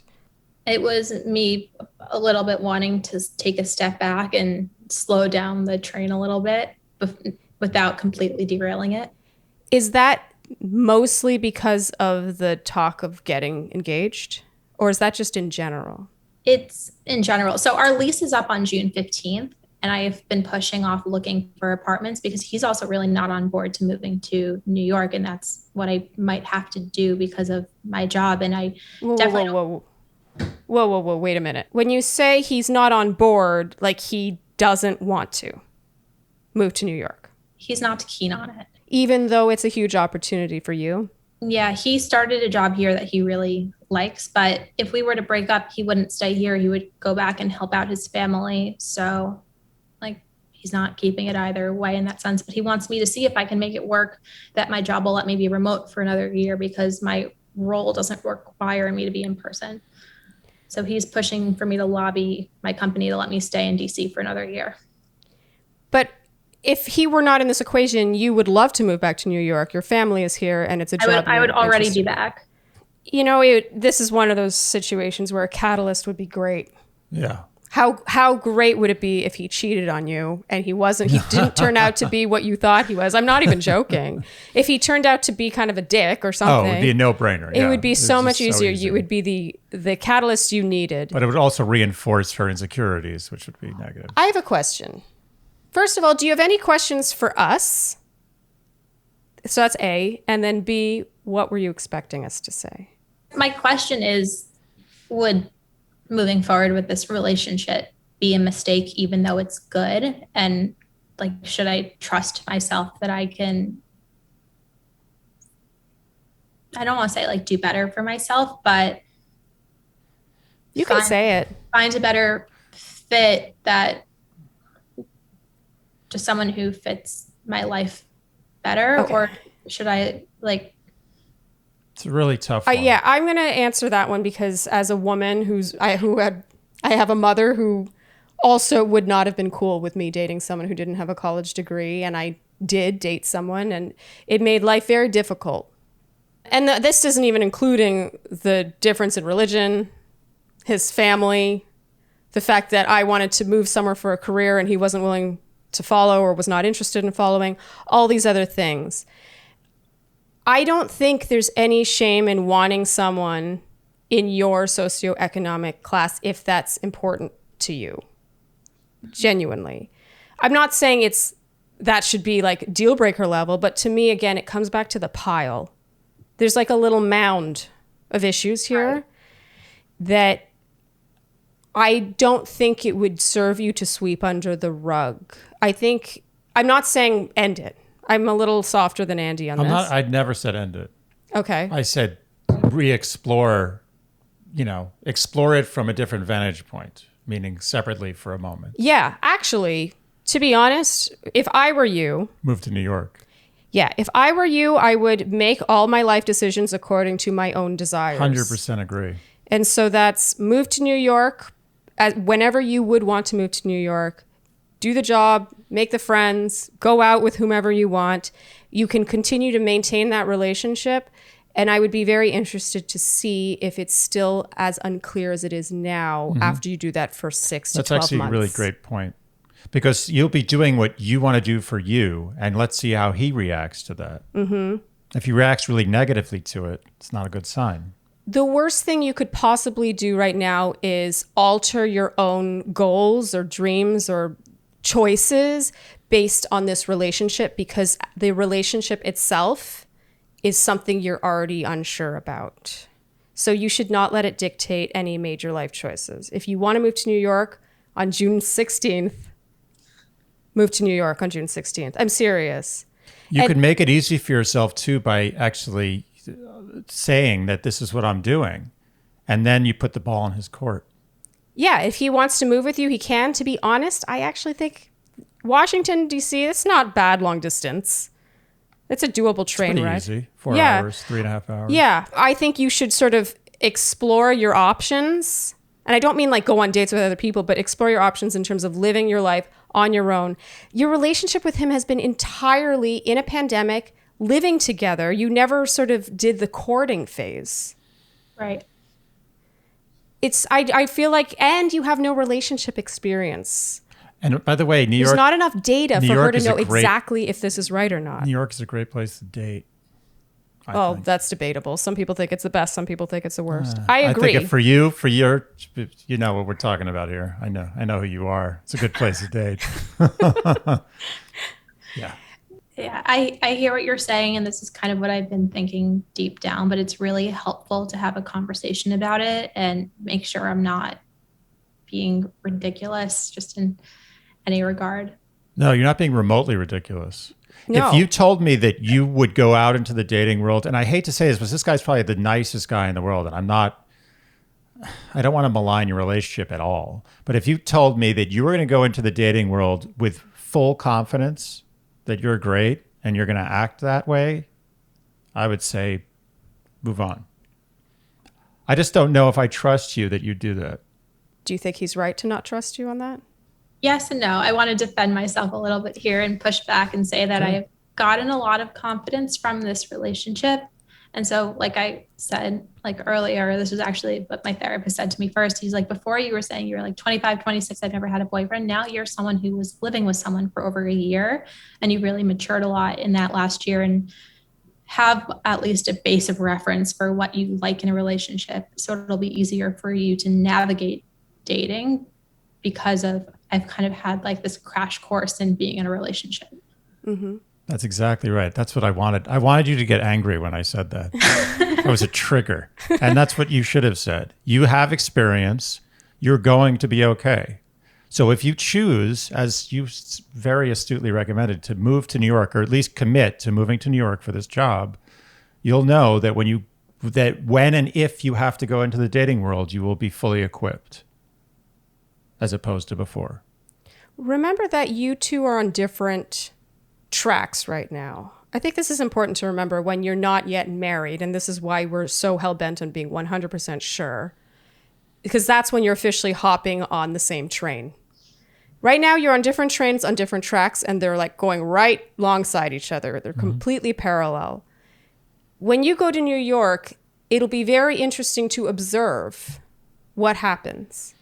It was me a little bit wanting to take a step back and slow down the train a little bit without completely derailing it. Is that mostly because of the talk of getting engaged? Or is that just in general? It's in general. So our lease is up on June 15th, and I've been pushing off looking for apartments because he's also really not on board to moving to New York. And that's what I might have to do because of my job. And I Whoa, wait a minute. When you say he's not on board, like he doesn't want to move to New York? He's not keen on it. Even though it's a huge opportunity for you? Yeah, he started a job here that he really likes, but if we were to break up, he wouldn't stay here. He would go back and help out his family. So like he's not keeping it either way in that sense, but he wants me to see if I can make it work, that my job will let me be remote for another year because my role doesn't require me to be in person. So he's pushing for me to lobby my company to let me stay in DC for another year. But if he were not in this equation, you would love to move back to New York. Your family is here and it's a job. I would already be back. You know, this is one of those situations where a catalyst would be great. Yeah. How great would it be if he cheated on you and he didn't turn out to be what you thought he was? I'm not even joking. If he turned out to be kind of a dick or something. Oh, it would be a no-brainer. It would be so much easier. Easy. It would be the catalyst you needed. But it would also reinforce her insecurities, which would be negative. I have a question. First of all, do you have any questions for us? So that's A. And then B, what were you expecting us to say? My question is, would moving forward with this relationship be a mistake, even though it's good? And like, should I trust myself that I can, I don't want to say like do better for myself, but you can say it. Find a better fit, that just someone who fits my life better. Okay. Or should I like It's a really tough one. Yeah, I'm going to answer that one because as a woman I have a mother who also would not have been cool with me dating someone who didn't have a college degree, and I did date someone, and it made life very difficult. And this isn't even including the difference in religion, his family, the fact that I wanted to move somewhere for a career and he wasn't willing to follow or was not interested in following, all these other things. I don't think there's any shame in wanting someone in your socioeconomic class if that's important to you. Genuinely. I'm not saying that should be like deal breaker level, but to me, again, it comes back to the pile. There's like a little mound of issues here that I don't think it would serve you to sweep under the rug. I'm not saying end it. I'm a little softer than Andy on this. I'd never said end it. Okay. I said re-explore, explore it from a different vantage point, meaning separately for a moment. Yeah, actually, to be honest, if I were you... Move to New York. Yeah, if I were you, I would make all my life decisions according to my own desires. 100% agree. And so that's move to New York whenever you would want to move to New York. Do the job, make the friends, go out with whomever you want. You can continue to maintain that relationship. And I would be very interested to see if it's still as unclear as it is now after you do that for 6 to 12 months. That's actually a really great point. Because you'll be doing what you want to do for you, and let's see how he reacts to that. Mm-hmm. If he reacts really negatively to it, it's not a good sign. The worst thing you could possibly do right now is alter your own goals or dreams or choices based on this relationship, because the relationship itself is something you're already unsure about. So you should not let it dictate any major life choices. If you want to move to New York on June 16th, move to New York on June 16th. I'm serious. You could make it easy for yourself too by actually saying that this is what I'm doing. And then you put the ball in his court. Yeah, if he wants to move with you, he can. To be honest, I actually think Washington, D.C., it's not bad long distance. It's a doable train ride. It's pretty easy. 4 hours, 3.5 hours. Yeah, I think you should sort of explore your options. And I don't mean like go on dates with other people, but explore your options in terms of living your life on your own. Your relationship with him has been entirely in a pandemic, living together. You never sort of did the courting phase. Right. I feel like, and you have no relationship experience. And by the way, There's not enough data for her to know exactly if this is right or not. New York is a great place to date. I think that's debatable. Some people think it's the best. Some people think it's the worst. I agree. I think for you know what we're talking about here. I know who you are. It's a good place to date. Yeah. Yeah, I hear what you're saying, and this is kind of what I've been thinking deep down, but it's really helpful to have a conversation about it and make sure I'm not being ridiculous just in any regard. No, you're not being remotely ridiculous. No. If you told me that you would go out into the dating world, and I hate to say this, but this guy's probably the nicest guy in the world, and I don't want to malign your relationship at all. But if you told me that you were going to go into the dating world with full confidence that you're great and you're going to act that way, I would say move on. I just don't know if I trust you that you do that. Do you think he's right to not trust you on that? Yes and no. I want to defend myself a little bit here and push back and say that I've gotten a lot of confidence from this relationship. And so, like I said, like earlier, this was actually what my therapist said to me first. He's like, before you were saying you were like 25, 26, I've never had a boyfriend. Now you're someone who was living with someone for over a year, and you really matured a lot in that last year and have at least a base of reference for what you like in a relationship. So it'll be easier for you to navigate dating because I've kind of had like this crash course in being in a relationship. Mm-hmm. That's exactly right. That's what I wanted. I wanted you to get angry when I said that. It was a trigger. And that's what you should have said. You have experience. You're going to be okay. So if you choose, as you very astutely recommended, to move to New York, or at least commit to moving to New York for this job, you'll know that when and if you have to go into the dating world, you will be fully equipped as opposed to before. Remember that you two are on different tracks right now. I think this is important to remember when you're not yet married, and this is why we're so hell-bent on being 100% sure, because that's when you're officially hopping on the same train. Right now, you're on different trains on different tracks, and they're like going right alongside each other. They're completely parallel. When you go to New York, it'll be very interesting to observe what happens.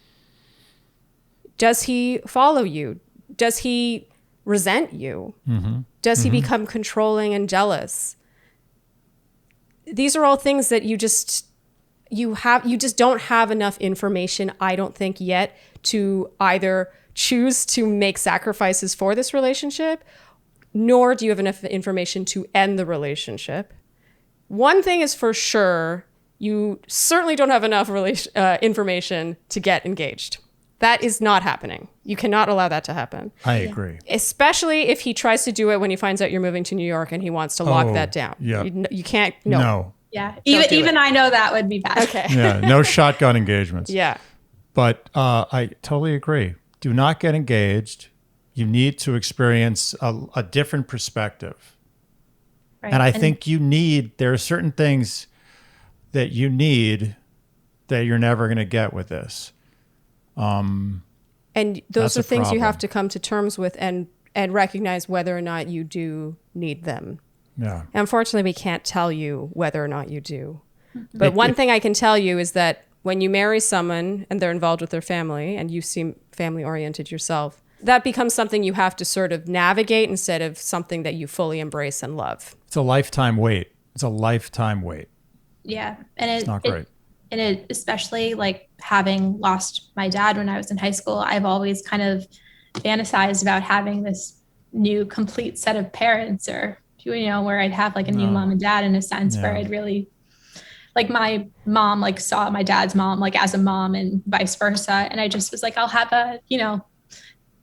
Does he follow you? Does he resent you? Does he become controlling and jealous? These are all things that you just don't have enough information, I don't think, yet to either choose to make sacrifices for this relationship, nor do you have enough information to end the relationship. One thing is for sure, you certainly don't have enough information to get engaged. That is not happening. You cannot allow that to happen. I agree. Especially if he tries to do it when he finds out you're moving to New York and he wants to lock that down. Yeah. You can't. No. Yeah. Even I know that would be bad. Okay. Yeah. No shotgun engagements. Yeah. But I totally agree. Do not get engaged. You need to experience a different perspective. Right. And I think there are certain things that you need that you're never going to get with this. And those are things you have to come to terms with and recognize whether or not you do need them. Yeah. Unfortunately, we can't tell you whether or not you do. But one thing I can tell you is that when you marry someone and they're involved with their family and you seem family oriented yourself, that becomes something you have to sort of navigate instead of something that you fully embrace and love. It's a lifetime wait. It's a lifetime wait. Yeah. And it's not great. And it, especially like having lost my dad when I was in high school, I've always kind of fantasized about having this new complete set of parents, or, where I'd have like a new mom and dad in a sense, where I'd really, like, my mom like saw my dad's mom like as a mom and vice versa. And I just was like, I'll have a,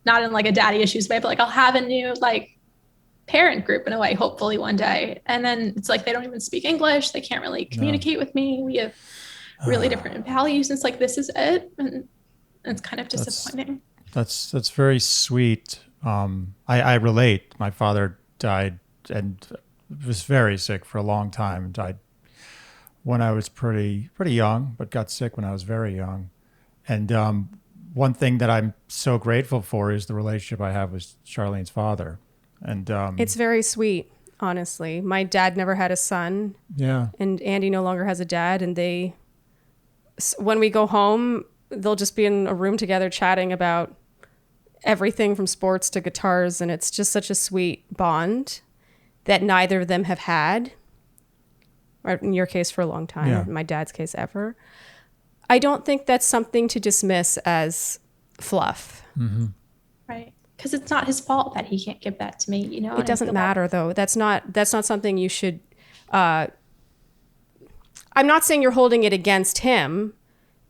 not in like a daddy issues way, but like I'll have a new like parent group in a way, hopefully one day. And then it's like, they don't even speak English. They can't really communicate with me. We have really different values. It's like, this is it. And it's kind of disappointing. That's very sweet. I relate. My father died and was very sick for a long time, and died when I was pretty young, but got sick when I was very young. And one thing that I'm so grateful for is the relationship I have with Sharleen's father. And it's very sweet, honestly. My dad never had a son. Yeah. And Andy no longer has a dad. And when we go home, they'll just be in a room together chatting about everything from sports to guitars. And it's just such a sweet bond that neither of them have had. Or in your case, for a long time. Yeah. In my dad's case, ever. I don't think that's something to dismiss as fluff. Mm-hmm. Right. Because it's not his fault that he can't give that to me, It doesn't matter, though. That's not something you should... I'm not saying you're holding it against him,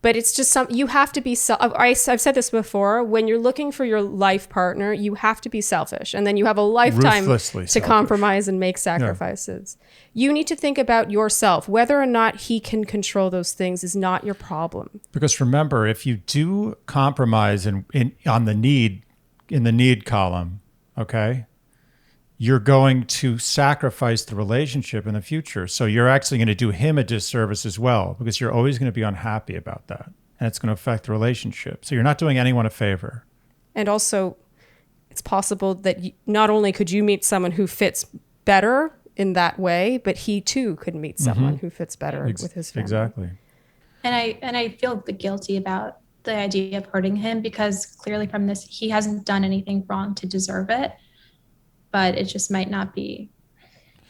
but it's just you have to be... I've said this before. When you're looking for your life partner, you have to be selfish. And then you have a lifetime to compromise and make sacrifices. Yeah. You need to think about yourself. Whether or not he can control those things is not your problem. Because remember, if you do compromise in the need column, okay, you're going to sacrifice the relationship in the future. So you're actually going to do him a disservice as well, because you're always going to be unhappy about that. And it's going to affect the relationship. So you're not doing anyone a favor. And also, it's possible that not only could you meet someone who fits better in that way, but he too could meet someone who fits better with his family. Exactly. And I feel guilty about the idea of hurting him, because clearly from this, he hasn't done anything wrong to deserve it. But it just might not be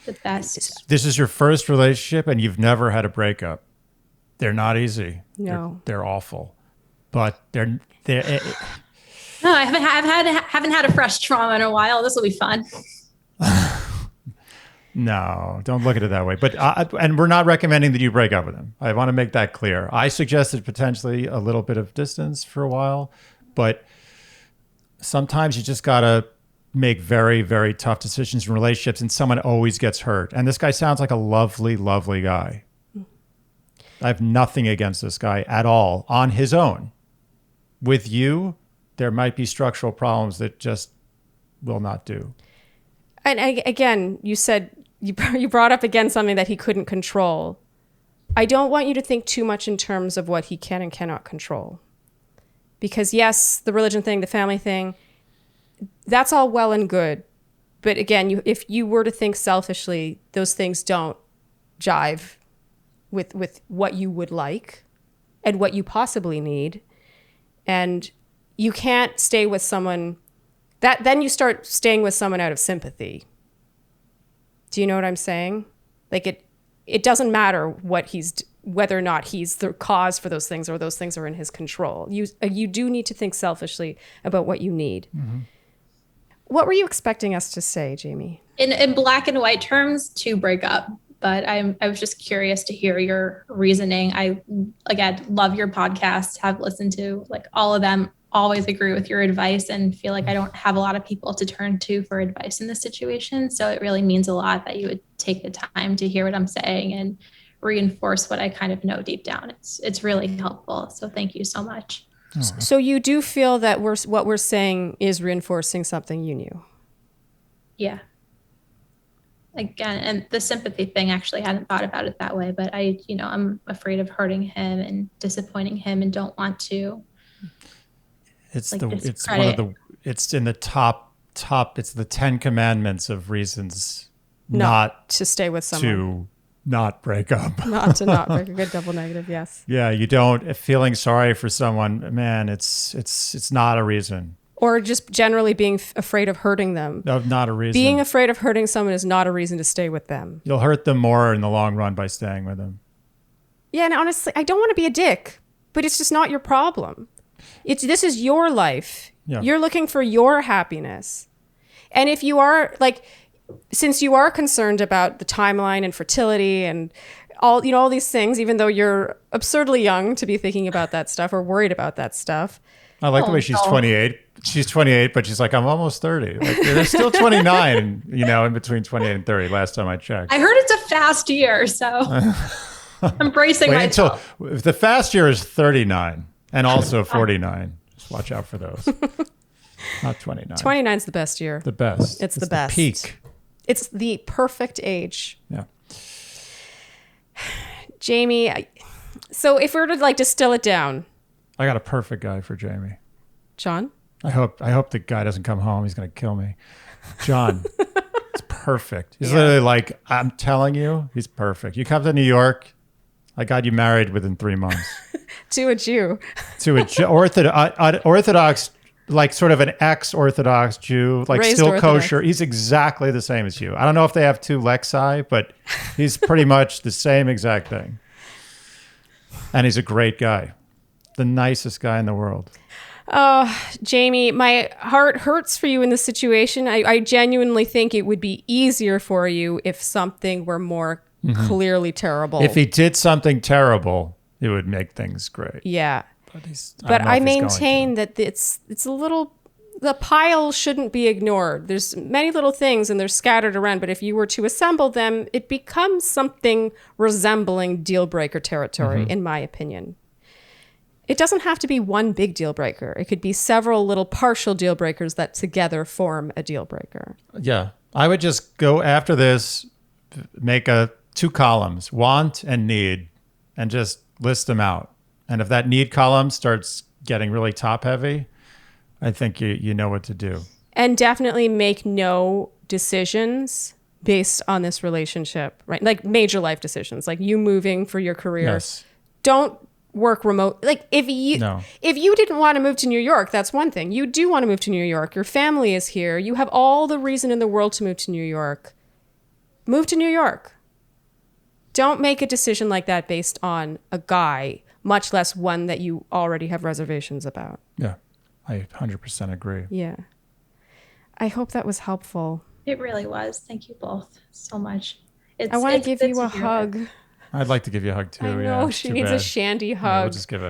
the best. This is your first relationship and you've never had a breakup. They're not easy. No. They're awful. But they're No, I haven't had a fresh trauma in a while. This will be fun. No, don't look at it that way. But and we're not recommending that you break up with him. I want to make that clear. I suggested potentially a little bit of distance for a while, but sometimes you just gotta make very, very tough decisions in relationships, and someone always gets hurt. And this guy sounds like a lovely, lovely guy. I have nothing against this guy at all on his own. With you, there might be structural problems that just will not do. And again, you said, you brought up again something that he couldn't control. I don't want you to think too much in terms of what he can and cannot control. Because yes, the religion thing, the family thing, that's all well and good. But again, if you were to think selfishly, those things don't jive with what you would like and what you possibly need. And you can't stay with someone that then you start staying with someone out of sympathy. Do you know what I'm saying? Like it doesn't matter whether or not he's the cause for those things or those things are in his control. You do need to think selfishly about what you need. Mm-hmm. What were you expecting us to say, Jamie? In black and white terms, to break up. But I was just curious to hear your reasoning. I, again, love your podcasts, have listened to like all of them, always agree with your advice and feel like I don't have a lot of people to turn to for advice in this situation. So it really means a lot that you would take the time to hear what I'm saying and reinforce what I kind of know deep down. It's really helpful. So thank you so much. So you do feel that what we're saying is reinforcing something you knew? Yeah. Again, and the sympathy thing, actually hadn't thought about it that way, but I'm afraid of hurting him and disappointing him and don't want to. It's in the top, it's the 10 commandments of reasons not to stay with someone. To not break up. Not to not break a good double negative, yes. Yeah, you don't, feeling sorry for someone, man, it's not a reason. Or just generally being afraid of hurting them. No, not a reason. Being afraid of hurting someone is not a reason to stay with them. You'll hurt them more in the long run by staying with them. Yeah, and honestly, I don't want to be a dick, but it's just not your problem. This is your life. Yeah. You're looking for your happiness. And if you are, since you are concerned about the timeline and fertility and all these things, even though you're absurdly young to be thinking about that stuff or worried about that stuff. I like the way she's 28. She's 28, but she's like, I'm almost 30. Like, they're still 29, in between 28 and 30, last time I checked. I heard it's a fast year, so I'm bracing myself. If the fast year is 39 and also 49. Just watch out for those. Not 29. 29's the best year. The best. It's the best. Peak. It's the perfect age. Yeah. Jamie, so if we were to distill it down. I got a perfect guy for Jamie. John? I hope the guy doesn't come home. He's going to kill me. John. It's perfect. He's literally like, I'm telling you, he's perfect. You come to New York, I got you married within 3 months. To a Jew. To a Orthodox, like sort of an ex-Orthodox Jew, like Raised still Orthodox. kosher. He's exactly the same as you. I don't know if they have 2 lexi, but he's pretty much the same exact thing. And he's a great guy. The nicest guy in the world. Oh, Jamie, my heart hurts for you in this situation. I genuinely think it would be easier for you if something were more clearly terrible. If he did something terrible, it would make things great. Yeah. But I maintain that it's a little, the pile shouldn't be ignored. There's many little things and they're scattered around, but if you were to assemble them, it becomes something resembling deal breaker territory, in my opinion. It doesn't have to be one big deal breaker. It could be several little partial deal breakers that together form a deal breaker. Yeah. I would just go after this, make 2 columns, want and need, and just list them out. And if that need column starts getting really top heavy, I think you know what to do. And definitely make no decisions based on this relationship, right? Like major life decisions, like you moving for your career. Yes. Don't work remote. Like if you didn't want to move to New York, that's one thing. You do want to move to New York. Your family is here. You have all the reason in the world to move to New York. Move to New York. Don't make a decision like that based on a guy, much less one that you already have reservations about. Yeah, I 100% agree. Yeah. I hope that was helpful. It really was. Thank you both so much. I want to give you a hug. I'd like to give you a hug too. I know, she needs a Shandy hug. Yeah, we'll just give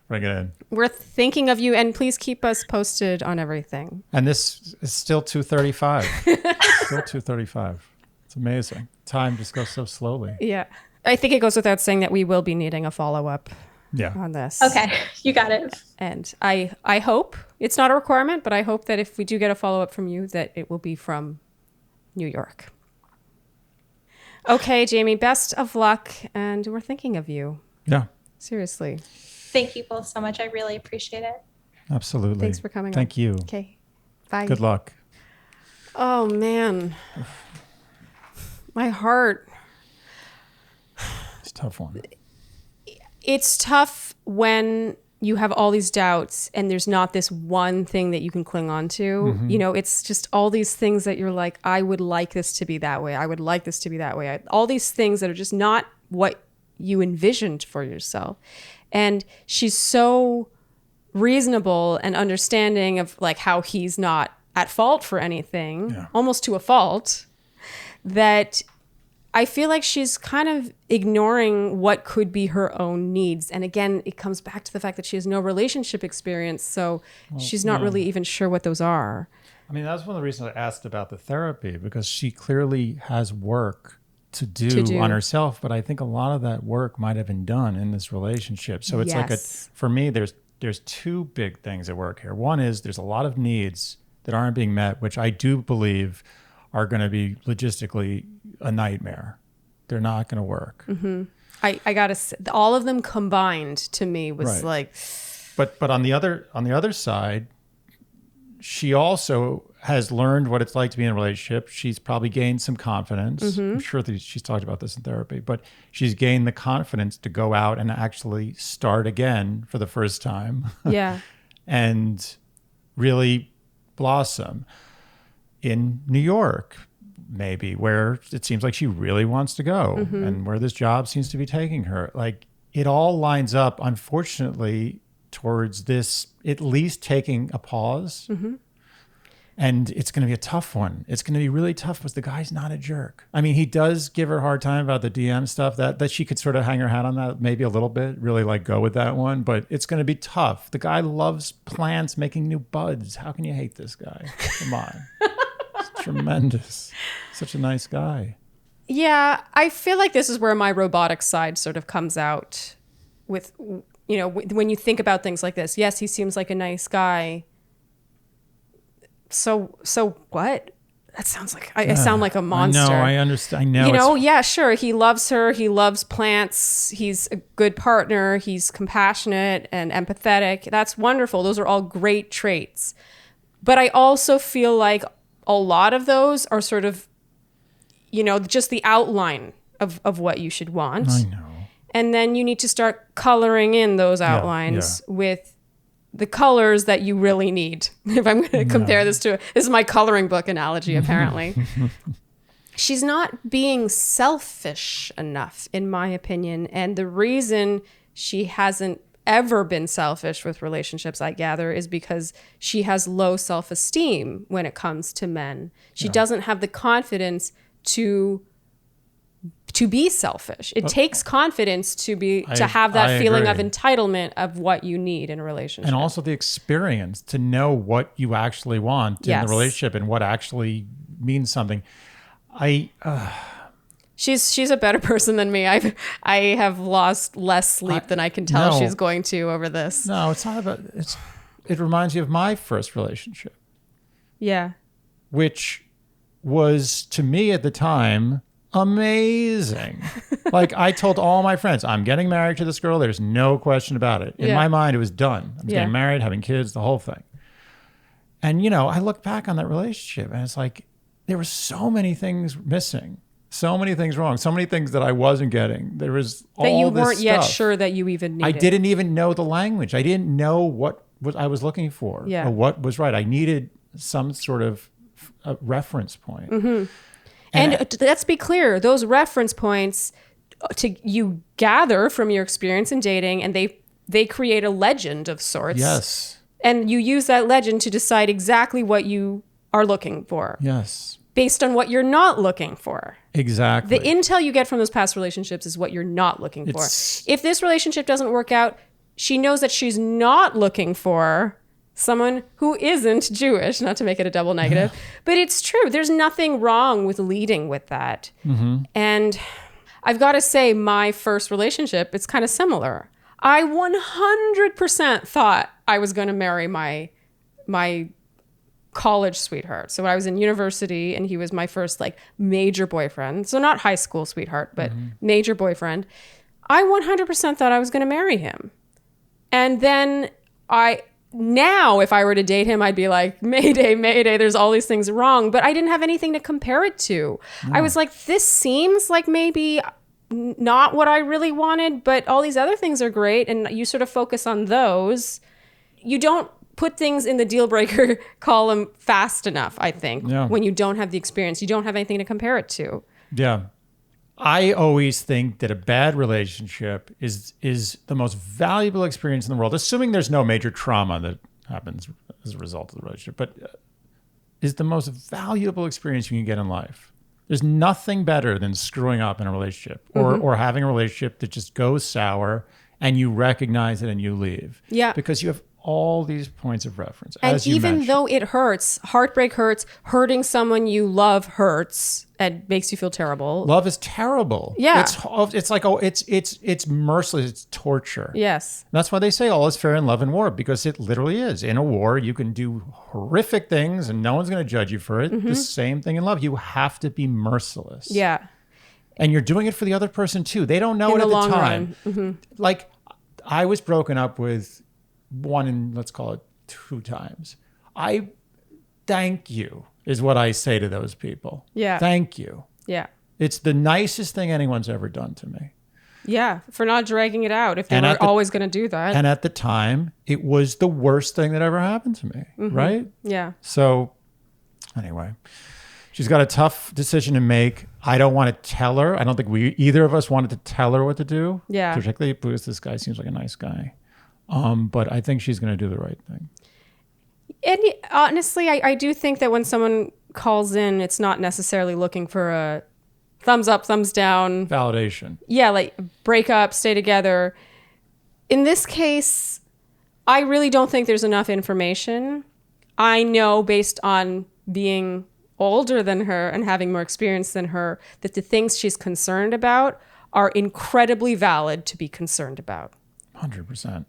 bring it in. We're thinking of you, and please keep us posted on everything. And this is still 2:35. Still 2:35. It's amazing. Time just goes so slowly. Yeah. I think it goes without saying that we will be needing a follow-up on this. Okay, you got it. And I hope, it's not a requirement, but I hope that if we do get a follow-up from you, that it will be from New York. Okay, Jamie, best of luck, and we're thinking of you. Yeah, Seriously. Thank you both so much. I really appreciate it. absolutely. Thanks for coming on. Thank you. Okay, bye. Good luck. Oh, man. My heart. It's a tough one. It's tough when you have all these doubts and there's not this one thing that you can cling on to. You know, it's just all these things that you're like, I would like this to be that way. I would like this to be that way. All these things that are just not what you envisioned for yourself. And she's so reasonable and understanding of like how he's not at fault for anything, almost to a fault, that I feel like she's kind of ignoring what could be her own needs. And again, it comes back to the fact that she has no relationship experience. So she's not really even sure what those are. I mean, that's one of the reasons I asked about the therapy, because she clearly has work to do on herself. But I think a lot of that work might have been done in this relationship. So it's like for me, there's two big things at work here. One is there's a lot of needs that aren't being met, which I do believe are going to be logistically a nightmare. They're not going to work. Mm-hmm. I gotta say, all of them combined to me was like. But on the other side, she also has learned what it's like to be in a relationship. She's probably gained some confidence. Mm-hmm. I'm sure that she's talked about this in therapy, but she's gained the confidence to go out and actually start again for the first time. Yeah. And really blossom in New York, maybe, where it seems like she really wants to go and where this job seems to be taking her. Like, it all lines up, unfortunately, towards this at least taking a pause. And it's going to be a tough one. It's going to be really tough because the guy's not a jerk. I mean, he does give her a hard time about the DM stuff, that she could sort of hang her hat on that maybe a little bit, really like go with that one. But it's going to be tough. The guy loves plants, making new buds. How can you hate this guy? Come on. It's tremendous. Such a nice guy. Yeah, I feel like this is where my robotic side sort of comes out with, you know, when you think about things like this. Yes, he seems like a nice guy. So what? That sounds like I sound like a monster. No, I understand. I know. You know, yeah, sure. He loves her. He loves plants. He's a good partner. He's compassionate and empathetic. That's wonderful. Those are all great traits. But I also feel like a lot of those are sort of, you know, just the outline of what you should want. I know. And then you need to start coloring in those outlines with the colors that you really need. If I'm going to compare this is my coloring book analogy, apparently. She's not being selfish enough, in my opinion. And the reason she hasn't ever been selfish with relationships, I gather, is because she has low self-esteem when it comes to men. She doesn't have the confidence to be selfish. It takes confidence to have that feeling of entitlement of what you need in a relationship. And also the experience to know what you actually want in the relationship and what actually means something. She's a better person than me. I have lost less sleep than I can tell she's going to over this. No, it's not about it reminds me of my first relationship. Yeah. Which was, to me at the time, amazing. Like, I told all my friends, I'm getting married to this girl. There's no question about it. In my mind, it was done. I was getting married, having kids, the whole thing. And, you know, I look back on that relationship and it's like, there were so many things missing, so many things wrong, so many things that I wasn't getting. There was all this stuff. That you weren't yet sure that you even needed. I didn't even know the language. I didn't know what I was looking for or what was right. I needed some sort of a reference point. And let's be clear, those reference points you gather from your experience in dating, and they create a legend of sorts. Yes. And you use that legend to decide exactly what you are looking for. Yes. Based on what you're not looking for. Exactly. The intel you get from those past relationships is what you're not looking for. If this relationship doesn't work out, she knows that she's not looking for someone who isn't Jewish, not to make it a double negative, but it's true. There's nothing wrong with leading with that. And I've got to say, my first relationship, it's kind of similar. I 100% thought I was going to marry my college sweetheart. So when I was in university and he was my first like major boyfriend, so not high school sweetheart, but major boyfriend, I 100% thought I was going to marry him. And then now if I were to date him, I'd be like, Mayday, Mayday, there's all these things wrong. But I didn't have anything to compare it to. I was like, this seems like maybe not what I really wanted, but all these other things are great. And you sort of focus on those. You don't put things in the deal breaker column fast enough, I think, when you don't have the experience. You don't have anything to compare it to. Yeah. I always think that a bad relationship is the most valuable experience in the world, assuming there's no major trauma that happens as a result of the relationship, but is the most valuable experience you can get in life. There's nothing better than screwing up in a relationship or having a relationship that just goes sour and you recognize it and you leave. Yeah. Because you have all these points of reference. And even though it hurts, heartbreak hurts, hurting someone you love hurts and makes you feel terrible. Love is terrible. Yeah. It's like, it's merciless. It's torture. Yes. That's why they say all is fair in love and war, because it literally is. In a war, you can do horrific things and no one's going to judge you for it. The same thing in love. You have to be merciless. Yeah. And you're doing it for the other person too. They don't know it at the time. Like, I was broken up with one and let's call it 2 times. I thank you is what I say to those people. Yeah. Thank you. Yeah. It's the nicest thing anyone's ever done to me. Yeah. For not dragging it out if they were always going to do that. And at the time, it was the worst thing that ever happened to me. Right? Yeah. So anyway, she's got a tough decision to make. I don't want to tell her. I don't think either of us wanted to tell her what to do. Yeah. Particularly because this guy seems like a nice guy. But I think she's going to do the right thing. And honestly, I do think that when someone calls in, it's not necessarily looking for a thumbs up, thumbs down. Validation. Yeah, like break up, stay together. In this case, I really don't think there's enough information. I know based on being older than her and having more experience than her, that the things she's concerned about are incredibly valid to be concerned about. 100%.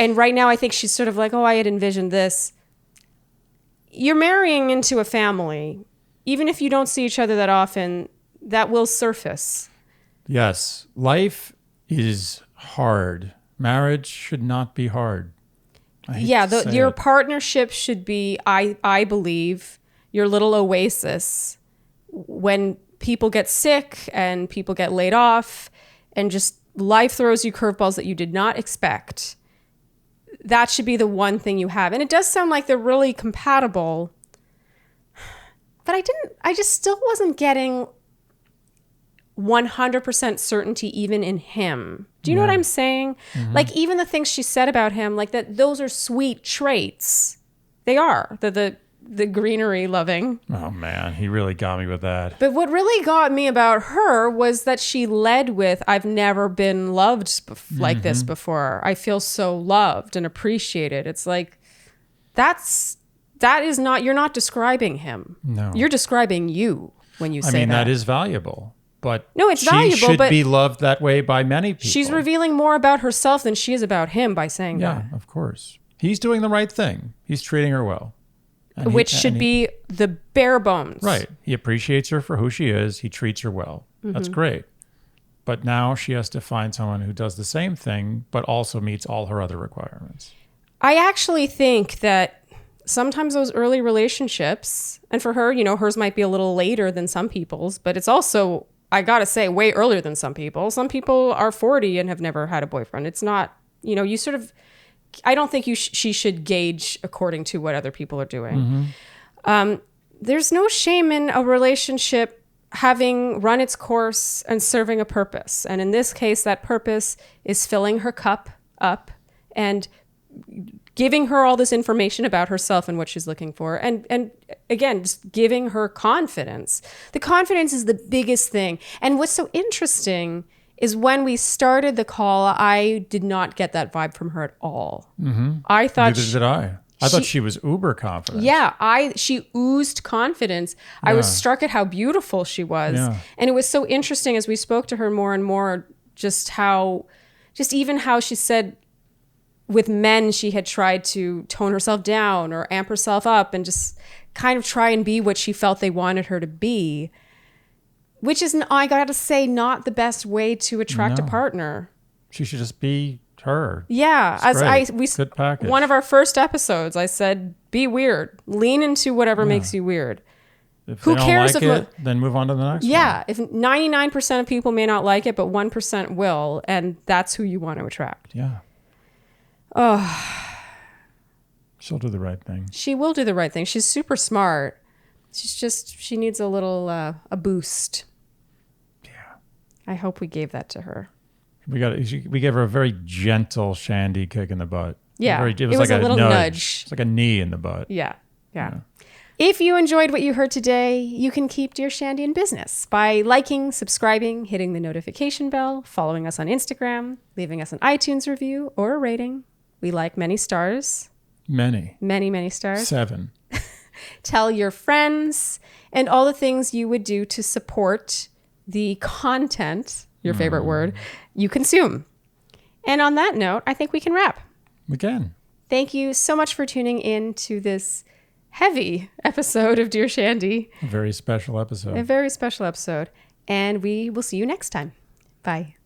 And right now, I think she's sort of like, oh, I had envisioned this. You're marrying into a family. Even if you don't see each other that often, that will surface. Yes. Life is hard. Marriage should not be hard. Your partnership should be, I believe, your little oasis. When people get sick and people get laid off and just life throws you curveballs that you did not expect, that should be the one thing you have. And it does sound like they're really compatible, but I just still wasn't getting 100% certainty even in him. Do you know what I'm saying? Like even the things she said about him, like that, those are sweet traits. They are. The greenery loving. Oh man, he really got me with that. But what really got me about her was that she led with, I've never been loved like this before. I feel so loved and appreciated. It's like, that is not, you're not describing him. No. You're describing you when you say that. That is valuable. But no, it's she valuable, should but be loved that way by many people. She's revealing more about herself than she is about him by saying that. Yeah, of course. He's doing the right thing. He's treating her well. Which should be the bare bones. Right. He appreciates her for who she is. He treats her well. That's great. But now she has to find someone who does the same thing, but also meets all her other requirements. I actually think that sometimes those early relationships, and for her, hers might be a little later than some people's, but it's also, I gotta say, way earlier than some people. Some people are 40 and have never had a boyfriend. It's not, you sort of, I don't think she should gauge according to what other people are doing. There's no shame in a relationship having run its course and serving a purpose. And in this case, that purpose is filling her cup up and giving her all this information about herself and what she's looking for. And again, just giving her confidence. The confidence is the biggest thing. And what's so interesting is when we started the call, I did not get that vibe from her at all. I thought Neither did I. I thought she was uber confident. Yeah, she oozed confidence. I was struck at how beautiful she was. Yeah. And it was so interesting as we spoke to her more and more, even how she said, with men, she had tried to tone herself down or amp herself up and just kind of try and be what she felt they wanted her to be, which is, I gotta say, not the best way to attract a partner. She should just be her. Yeah. Good package. One of our first episodes, I said, be weird. Lean into whatever makes you weird. If Who they don't cares like it, then move on to the next one. Yeah. If 99% of people may not like it, but 1% will, and that's who you want to attract. Yeah. Oh. She'll do the right thing. She will do the right thing. She's super smart. She needs a little, a boost. Yeah. I hope we gave that to her. We gave her a very gentle Shandy kick in the butt. Yeah. It was like a little nudge. It's like a knee in the butt. Yeah. If you enjoyed what you heard today, you can keep Dear Shandy in business by liking, subscribing, hitting the notification bell, following us on Instagram, leaving us an iTunes review or a rating. We like many stars. Many, many stars. 7. Tell your friends and all the things you would do to support the content, your favorite word, you consume. And on that note, I think we can wrap. We can. Thank you so much for tuning in to this heavy episode of Dear Shandy. A very special episode. A very special episode. And we will see you next time. Bye.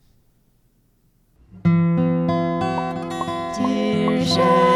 Dear Shandy.